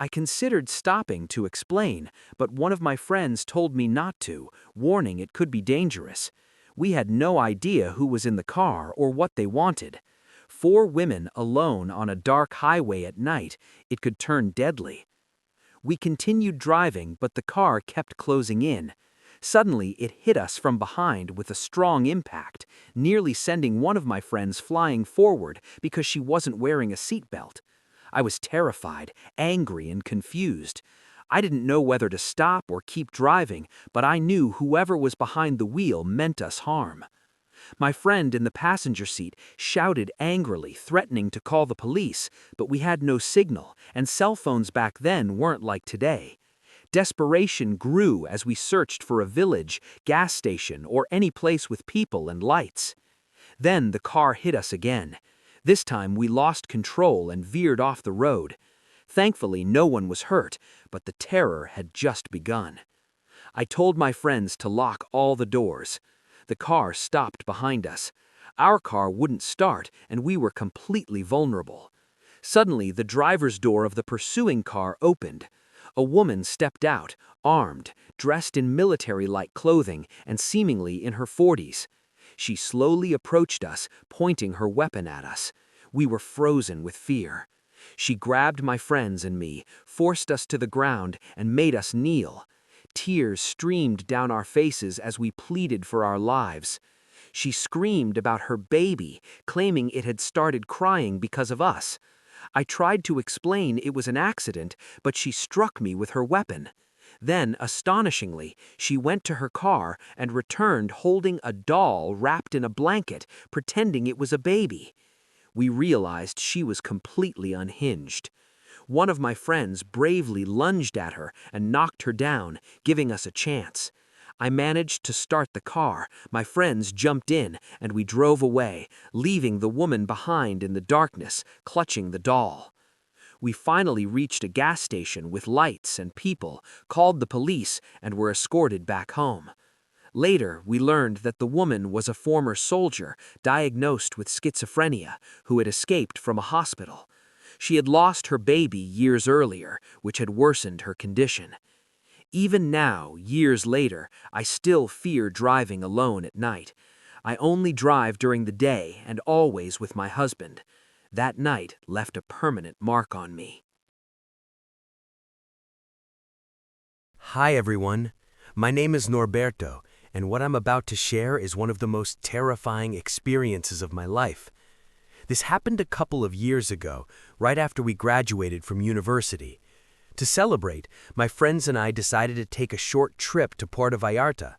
I considered stopping to explain, but one of my friends told me not to, warning it could be dangerous. We had no idea who was in the car or what they wanted. 4 women alone on a dark highway at night, it could turn deadly. We continued driving, but the car kept closing in. Suddenly, it hit us from behind with a strong impact, nearly sending one of my friends flying forward because she wasn't wearing a seatbelt. I was terrified, angry, and confused. I didn't know whether to stop or keep driving, but I knew whoever was behind the wheel meant us harm. My friend in the passenger seat shouted angrily, threatening to call the police, but we had no signal, and cell phones back then weren't like today. Desperation grew as we searched for a village, gas station, or any place with people and lights. Then the car hit us again. This time we lost control and veered off the road. Thankfully, no one was hurt, but the terror had just begun. I told my friends to lock all the doors. The car stopped behind us. Our car wouldn't start, and we were completely vulnerable. Suddenly, the driver's door of the pursuing car opened. A woman stepped out, armed, dressed in military-like clothing, and seemingly in her 40s. She slowly approached us, pointing her weapon at us. We were frozen with fear. She grabbed my friends and me, forced us to the ground, and made us kneel. Tears streamed down our faces as we pleaded for our lives. She screamed about her baby, claiming it had started crying because of us. I tried to explain it was an accident, but she struck me with her weapon. Then, astonishingly, she went to her car and returned holding a doll wrapped in a blanket, pretending it was a baby. We realized she was completely unhinged. One of my friends bravely lunged at her and knocked her down, giving us a chance. I managed to start the car, my friends jumped in, and we drove away, leaving the woman behind in the darkness, clutching the doll. We finally reached a gas station with lights and people, called the police, and were escorted back home. Later, we learned that the woman was a former soldier diagnosed with schizophrenia who had escaped from a hospital. She had lost her baby years earlier, which had worsened her condition. Even now, years later, I still fear driving alone at night. I only drive during the day and always with my husband. That night left a permanent mark on me. Hi everyone, my name is Norberto, and what I'm about to share is one of the most terrifying experiences of my life. This happened a couple of years ago, right after we graduated from university. To celebrate, my friends and I decided to take a short trip to Puerto Vallarta.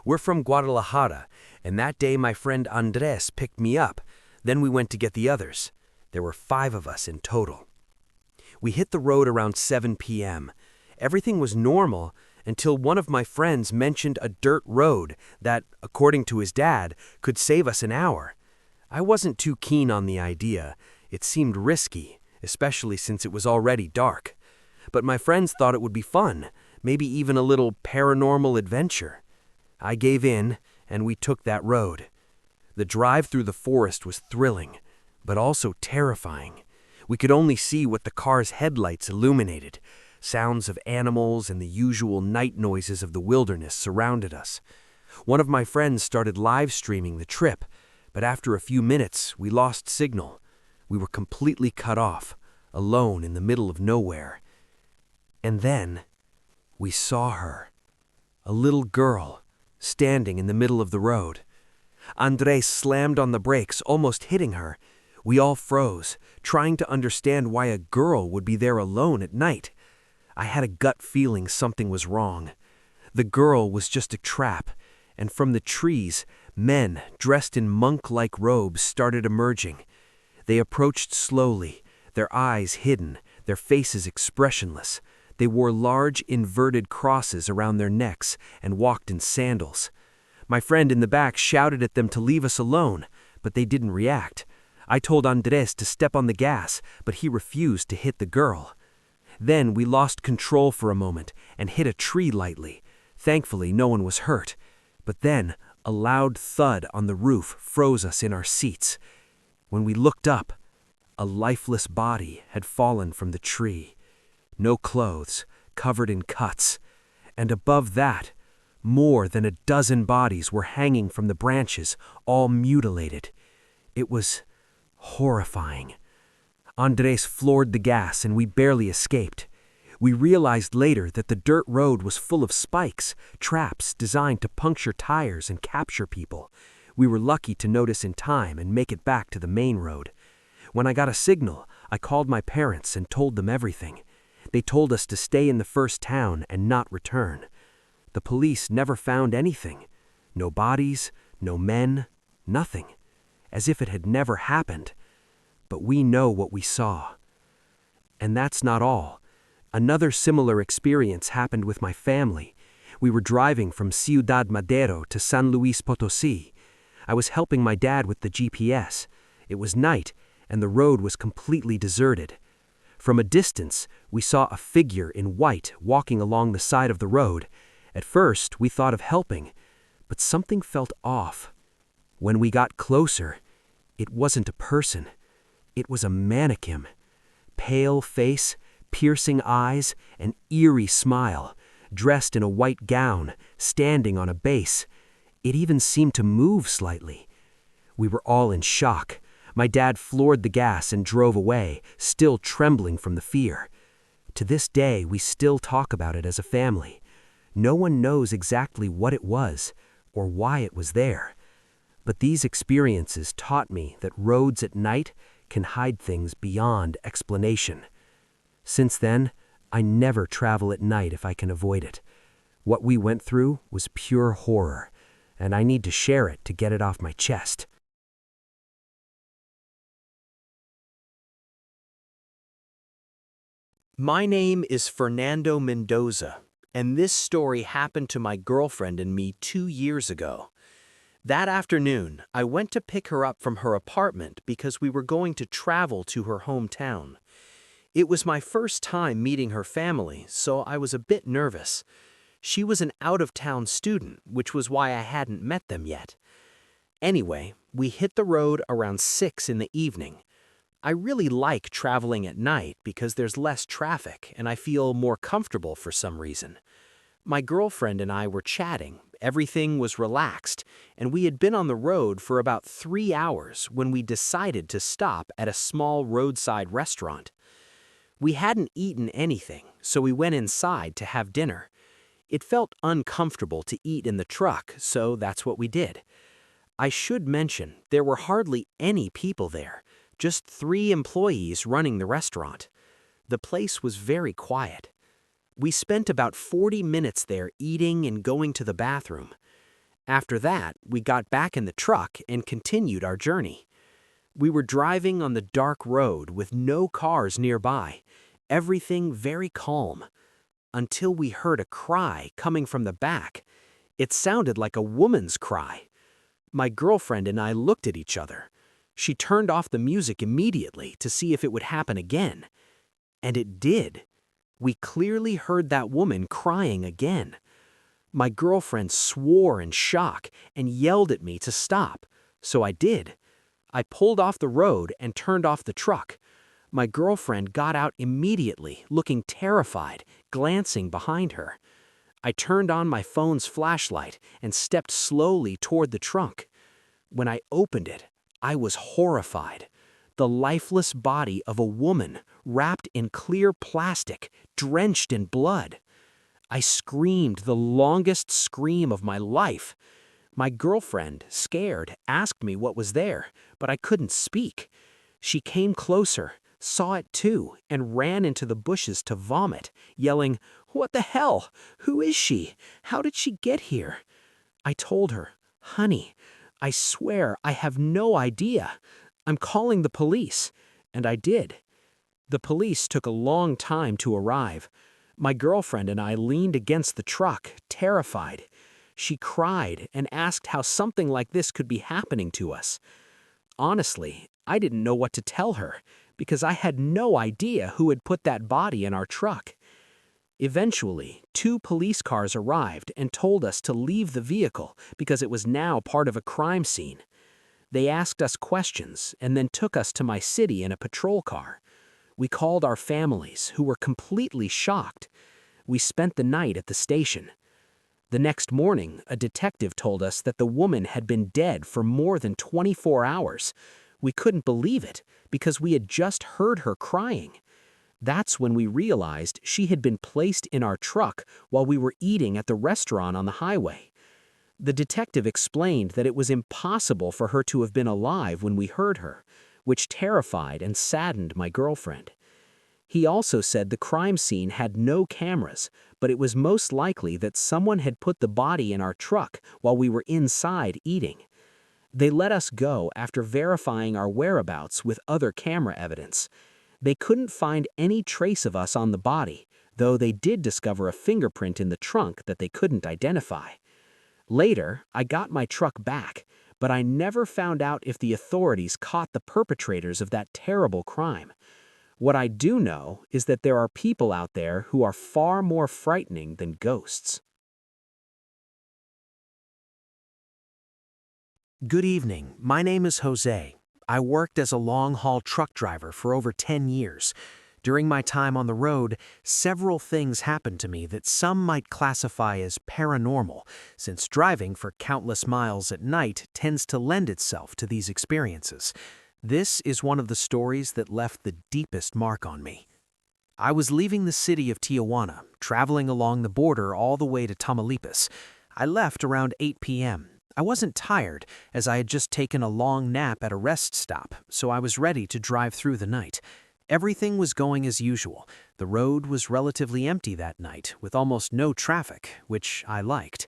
We're from Guadalajara, and that day my friend Andres picked me up. Then we went to get the others. There were 5 of us in total. We hit the road around 7 p.m. Everything was normal until one of my friends mentioned a dirt road that, according to his dad, could save us an hour. I wasn't too keen on the idea. It seemed risky, especially since it was already dark. But my friends thought it would be fun, maybe even a little paranormal adventure. I gave in, and we took that road. The drive through the forest was thrilling, but also terrifying. We could only see what the car's headlights illuminated. Sounds of animals and the usual night noises of the wilderness surrounded us. One of my friends started live streaming the trip, but after a few minutes, we lost signal. We were completely cut off, alone in the middle of nowhere. And then, we saw her. A little girl, standing in the middle of the road. Andres slammed on the brakes, almost hitting her. We all froze, trying to understand why a girl would be there alone at night. I had a gut feeling something was wrong. The girl was just a trap, and from the trees, men dressed in monk-like robes started emerging. They approached slowly, their eyes hidden, their faces expressionless. They wore large inverted crosses around their necks and walked in sandals. My friend in the back shouted at them to leave us alone, but they didn't react. I told Andres to step on the gas, but he refused to hit the girl. Then we lost control for a moment and hit a tree lightly. Thankfully, no one was hurt. But then, a loud thud on the roof froze us in our seats. When we looked up, a lifeless body had fallen from the tree. No clothes, covered in cuts. And above that, More than a dozen bodies were hanging from the branches, all mutilated. It was horrifying. Andres floored the gas and we barely escaped. We realized later that the dirt road was full of spikes, traps designed to puncture tires and capture people. We were lucky to notice in time and make it back to the main road. When I got a signal, I called my parents and told them everything. They told us to stay in the first town and not return. The police never found anything. No bodies, no men, nothing. As if it had never happened. But we know what we saw. And that's not all. Another similar experience happened with my family. We were driving from Ciudad Madero to San Luis Potosí. I was helping my dad with the GPS. It was night, and the road was completely deserted. From a distance, we saw a figure in white walking along the side of the road. At first, we thought of helping, but something felt off. When we got closer, it wasn't a person. It was a mannequin. Pale face, piercing eyes, an eerie smile, dressed in a white gown, standing on a base. It even seemed to move slightly. We were all in shock. My dad floored the gas and drove away, still trembling from the fear. To this day, we still talk about it as a family. No one knows exactly what it was or why it was there. But these experiences taught me that roads at night can hide things beyond explanation. Since then, I never travel at night if I can avoid it. What we went through was pure horror, and I need to share it to get it off my chest. My name is Fernando Mendoza, and this story happened to my girlfriend and me 2 years ago. That afternoon, I went to pick her up from her apartment because we were going to travel to her hometown. It was my first time meeting her family, so I was a bit nervous. She was an out-of-town student, which was why I hadn't met them yet. Anyway, we hit the road around 6 in the evening. I really like traveling at night because there's less traffic and I feel more comfortable for some reason. My girlfriend and I were chatting, everything was relaxed, and we had been on the road for about 3 hours when we decided to stop at a small roadside restaurant. We hadn't eaten anything, so we went inside to have dinner. It felt uncomfortable to eat in the truck, so that's what we did. I should mention there were hardly any people there. Just 3 employees running the restaurant. The place was very quiet. We spent about 40 minutes there eating and going to the bathroom. After that, we got back in the truck and continued our journey. We were driving on the dark road with no cars nearby, everything very calm, until we heard a cry coming from the back. It sounded like a woman's cry. My girlfriend and I looked at each other. She turned off the music immediately to see if it would happen again. And it did. We clearly heard that woman crying again. My girlfriend swore in shock and yelled at me to stop, so I did. I pulled off the road and turned off the truck. My girlfriend got out immediately, looking terrified, glancing behind her. I turned on my phone's flashlight and stepped slowly toward the trunk. When I opened it, I was horrified. The lifeless body of a woman wrapped in clear plastic, drenched in blood. I screamed the longest scream of my life. My girlfriend, scared, asked me what was there, but I couldn't speak. She came closer, saw it too, and ran into the bushes to vomit, yelling, "What the hell? Who is she? How did she get here?" I told her, "Honey, I swear I have no idea. I'm calling the police." And I did. The police took a long time to arrive. My girlfriend and I leaned against the truck, terrified. She cried and asked how something like this could be happening to us. Honestly, I didn't know what to tell her because I had no idea who had put that body in our truck. Eventually, 2 police cars arrived and told us to leave the vehicle because it was now part of a crime scene. They asked us questions and then took us to my city in a patrol car. We called our families, who were completely shocked. We spent the night at the station. The next morning, a detective told us that the woman had been dead for more than 24 hours. We couldn't believe it because we had just heard her crying. That's when we realized she had been placed in our truck while we were eating at the restaurant on the highway. The detective explained that it was impossible for her to have been alive when we heard her, which terrified and saddened my girlfriend. He also said the crime scene had no cameras, but it was most likely that someone had put the body in our truck while we were inside eating. They let us go after verifying our whereabouts with other camera evidence. They couldn't find any trace of us on the body, though they did discover a fingerprint in the trunk that they couldn't identify. Later, I got my truck back, but I never found out if the authorities caught the perpetrators of that terrible crime. What I do know is that there are people out there who are far more frightening than ghosts. Good evening. My name is Jose. I worked as a long-haul truck driver for over 10 years. During my time on the road, several things happened to me that some might classify as paranormal, since driving for countless miles at night tends to lend itself to these experiences. This is one of the stories that left the deepest mark on me. I was leaving the city of Tijuana, traveling along the border all the way to Tamaulipas. I left around 8 p.m. I wasn't tired, as I had just taken a long nap at a rest stop, so I was ready to drive through the night. Everything was going as usual. The road was relatively empty that night, with almost no traffic, which I liked.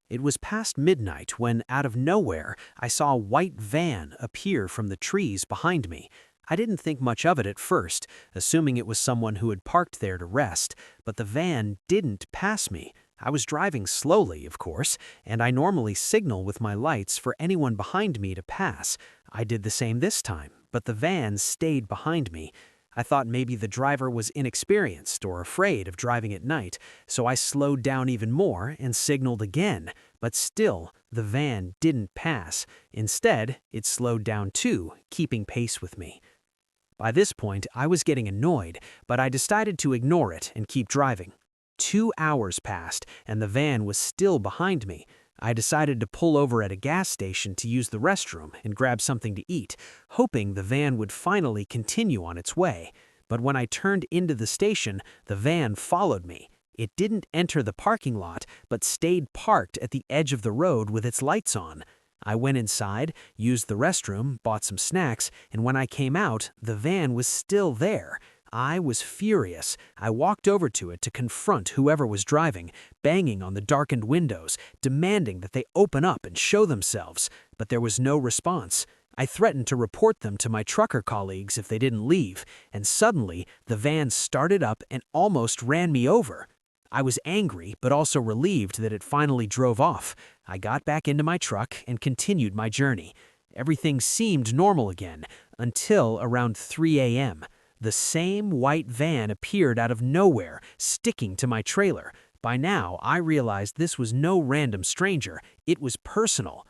It was past midnight when, out of nowhere, I saw a white van appear from the trees behind me. I didn't think much of it at first, assuming it was someone who had parked there to rest, but the van didn't pass me. I was driving slowly, of course, and I normally signal with my lights for anyone behind me to pass. I did the same this time, but the van stayed behind me. I thought maybe the driver was inexperienced or afraid of driving at night, so I slowed down even more and signaled again, but still, the van didn't pass. Instead, it slowed down too, keeping pace with me. By this point, I was getting annoyed, but I decided to ignore it and keep driving. 2 hours passed, and the van was still behind me. I decided to pull over at a gas station to use the restroom and grab something to eat, hoping the van would finally continue on its way. But when I turned into the station, the van followed me. It didn't enter the parking lot, but stayed parked at the edge of the road with its lights on. I went inside, used the restroom, bought some snacks, and when I came out, the van was still there. I was furious. I walked over to it to confront whoever was driving, banging on the darkened windows, demanding that they open up and show themselves, but there was no response. I threatened to report them to my trucker colleagues if they didn't leave, and suddenly the van started up and almost ran me over. I was angry, but also relieved that it finally drove off. I got back into my truck and continued my journey. Everything seemed normal again, until around 3 a.m. The same white van appeared out of nowhere, sticking to my trailer. By now, I realized this was no random stranger. It was personal.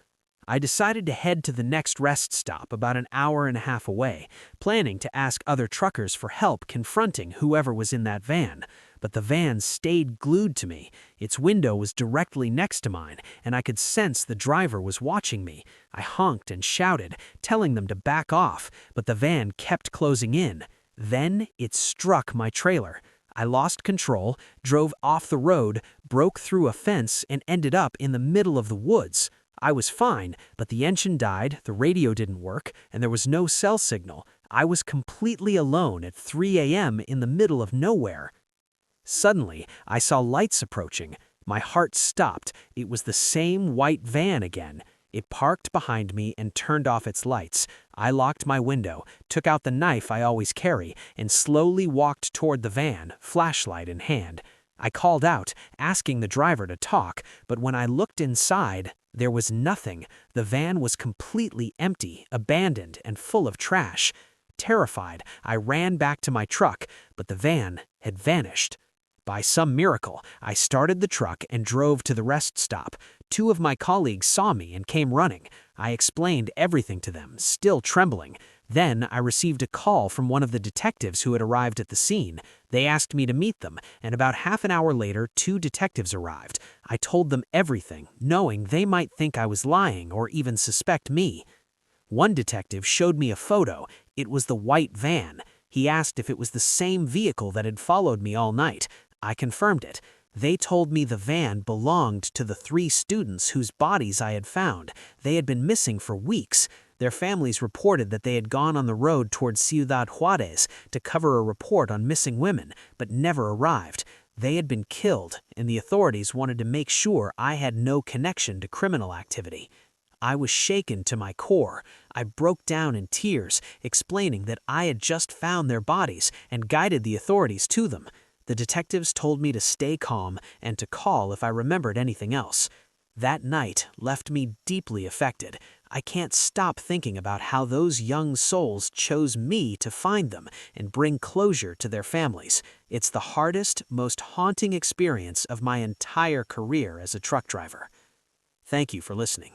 I decided to head to the next rest stop about an hour and a half away, planning to ask other truckers for help confronting whoever was in that van. But the van stayed glued to me. Its window was directly next to mine, and I could sense the driver was watching me. I honked and shouted, telling them to back off, but the van kept closing in. Then it struck my trailer. I lost control, drove off the road, broke through a fence, and ended up in the middle of the woods. I was fine, but the engine died, the radio didn't work, and there was no cell signal. I was completely alone at 3 a.m. in the middle of nowhere. Suddenly, I saw lights approaching. My heart stopped. It was the same white van again. It parked behind me and turned off its lights. I locked my window, took out the knife I always carry, and slowly walked toward the van, flashlight in hand. I called out, asking the driver to talk, but when I looked inside, there was nothing. The van was completely empty, abandoned, and full of trash. Terrified, I ran back to my truck, but the van had vanished. By some miracle, I started the truck and drove to the rest stop. 2 of my colleagues saw me and came running. I explained everything to them, still trembling. Then I received a call from one of the detectives who had arrived at the scene. They asked me to meet them, and about half an hour later, 2 detectives arrived. I told them everything, knowing they might think I was lying or even suspect me. One detective showed me a photo. It was the white van. He asked if it was the same vehicle that had followed me all night. I confirmed it. They told me the van belonged to the 3 students whose bodies I had found. They had been missing for weeks. Their families reported that they had gone on the road towards Ciudad Juarez to cover a report on missing women, but never arrived. They had been killed, and the authorities wanted to make sure I had no connection to criminal activity. I was shaken to my core. I broke down in tears, explaining that I had just found their bodies and guided the authorities to them. The detectives told me to stay calm and to call if I remembered anything else. That night left me deeply affected. I can't stop thinking about how those young souls chose me to find them and bring closure to their families. It's the hardest, most haunting experience of my entire career as a truck driver. Thank you for listening.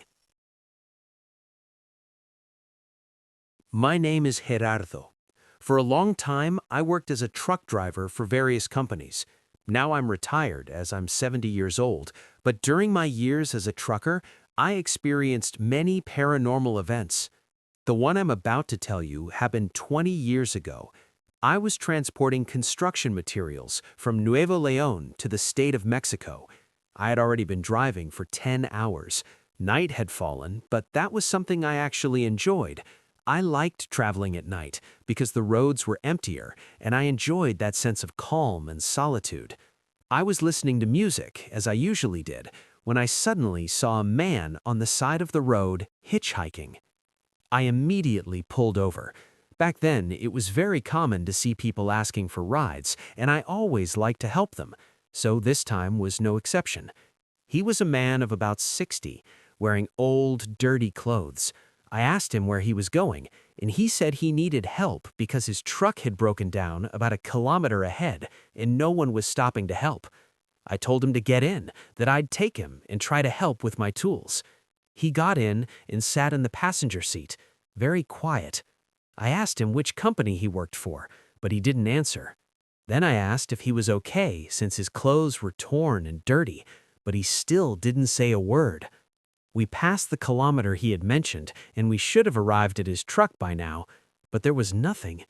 My name is Gerardo. For a long time, I worked as a truck driver for various companies. Now I'm retired as I'm 70 years old, but during my years as a trucker, I experienced many paranormal events. The one I'm about to tell you happened 20 years ago. I was transporting construction materials from Nuevo León to the state of Mexico. I had already been driving for 10 hours. Night had fallen, but that was something I actually enjoyed. I liked traveling at night because the roads were emptier, and I enjoyed that sense of calm and solitude. I was listening to music, as I usually did, when I suddenly saw a man on the side of the road hitchhiking. I immediately pulled over. Back then, it was very common to see people asking for rides, and I always liked to help them, so this time was no exception. He was a man of about 60, wearing old, dirty clothes. I asked him where he was going, and he said he needed help because his truck had broken down about a kilometer ahead, and no one was stopping to help. I told him to get in, that I'd take him and try to help with my tools. He got in and sat in the passenger seat, very quiet. I asked him which company he worked for, but he didn't answer. Then I asked if he was okay since his clothes were torn and dirty, but he still didn't say a word. We passed the kilometer he had mentioned, and we should have arrived at his truck by now, but there was nothing.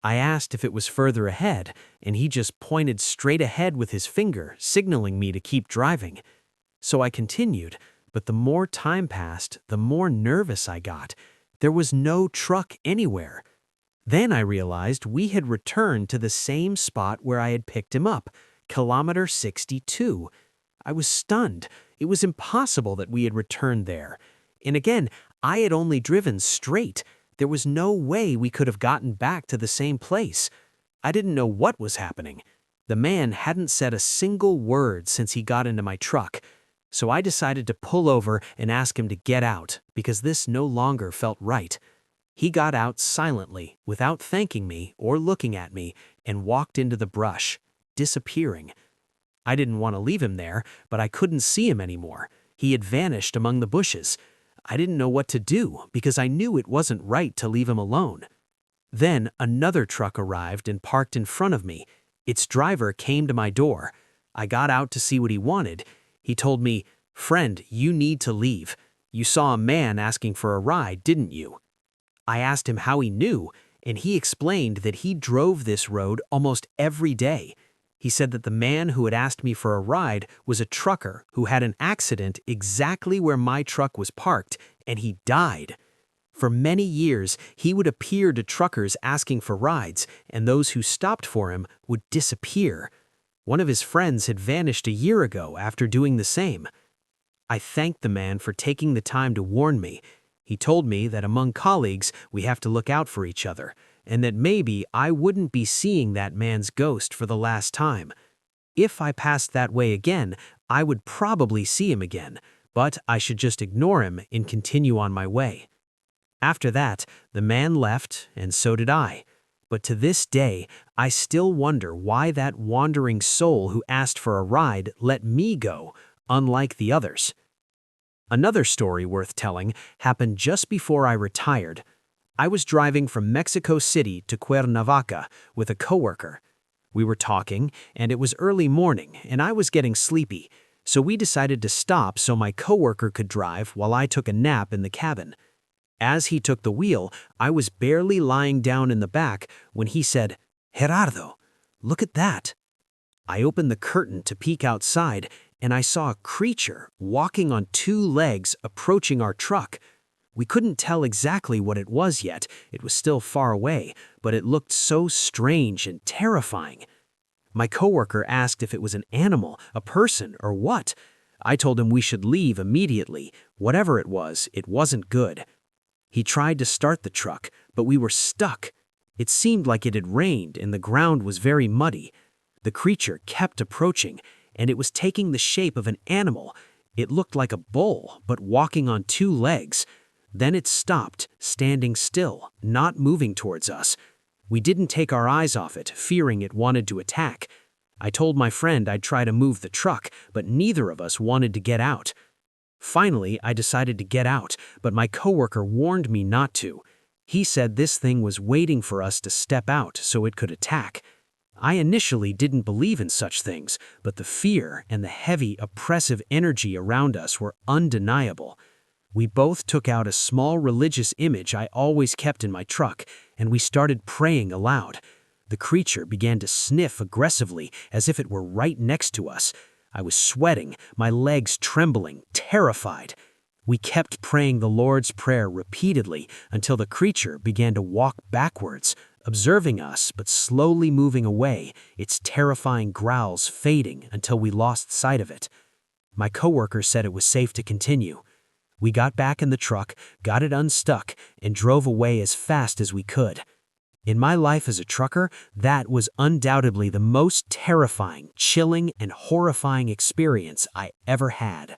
I asked if it was further ahead, and he just pointed straight ahead with his finger, signaling me to keep driving. So I continued, but the more time passed, the more nervous I got. There was no truck anywhere. Then I realized we had returned to the same spot where I had picked him up, kilometer 62. I was stunned. It was impossible that we had returned there. And again, I had only driven straight. There was no way we could have gotten back to the same place. I didn't know what was happening. The man hadn't said a single word since he got into my truck. So I decided to pull over and ask him to get out, because this no longer felt right. He got out silently, without thanking me or looking at me, and walked into the brush, disappearing. I didn't want to leave him there, but I couldn't see him anymore. He had vanished among the bushes. I didn't know what to do because I knew it wasn't right to leave him alone. Then another truck arrived and parked in front of me. Its driver came to my door. I got out to see what he wanted. He told me, "Friend, you need to leave. You saw a man asking for a ride, didn't you?" I asked him how he knew, and he explained that he drove this road almost every day. He said that the man who had asked me for a ride was a trucker who had an accident exactly where my truck was parked, and he died. For many years, he would appear to truckers asking for rides, and those who stopped for him would disappear. One of his friends had vanished a year ago after doing the same. I thanked the man for taking the time to warn me. He told me that among colleagues, we have to look out for each other, and that maybe I wouldn't be seeing that man's ghost for the last time. If I passed that way again, I would probably see him again, but I should just ignore him and continue on my way. After that, the man left, and so did I. But to this day, I still wonder why that wandering soul who asked for a ride let me go, unlike the others. Another story worth telling happened just before I retired. I was driving from Mexico City to Cuernavaca with a coworker. We were talking, and it was early morning, and I was getting sleepy, so we decided to stop so my coworker could drive while I took a nap in the cabin. As he took the wheel, I was barely lying down in the back when he said, "Gerardo, look at that." I opened the curtain to peek outside, and I saw a creature walking on two legs approaching our truck. We couldn't tell exactly what it was yet, it was still far away, but it looked so strange and terrifying. My coworker asked if it was an animal, a person, or what. I told him we should leave immediately. Whatever it wasn't good. He tried to start the truck, but we were stuck. It seemed like it had rained and the ground was very muddy. The creature kept approaching, and it was taking the shape of an animal. It looked like a bull, but walking on two legs. Then it stopped, standing still, not moving towards us. We didn't take our eyes off it, fearing it wanted to attack. I told my friend I'd try to move the truck, but neither of us wanted to get out. Finally, I decided to get out, but my coworker warned me not to. He said this thing was waiting for us to step out so it could attack. I initially didn't believe in such things, but the fear and the heavy, oppressive energy around us were undeniable. We both took out a small religious image I always kept in my truck, and we started praying aloud. The creature began to sniff aggressively, as if it were right next to us. I was sweating, my legs trembling, terrified. We kept praying the Lord's Prayer repeatedly until the creature began to walk backwards, observing us but slowly moving away, its terrifying growls fading until we lost sight of it. My coworker said it was safe to continue. We got back in the truck, got it unstuck, and drove away as fast as we could. In my life as a trucker, that was undoubtedly the most terrifying, chilling, and horrifying experience I ever had.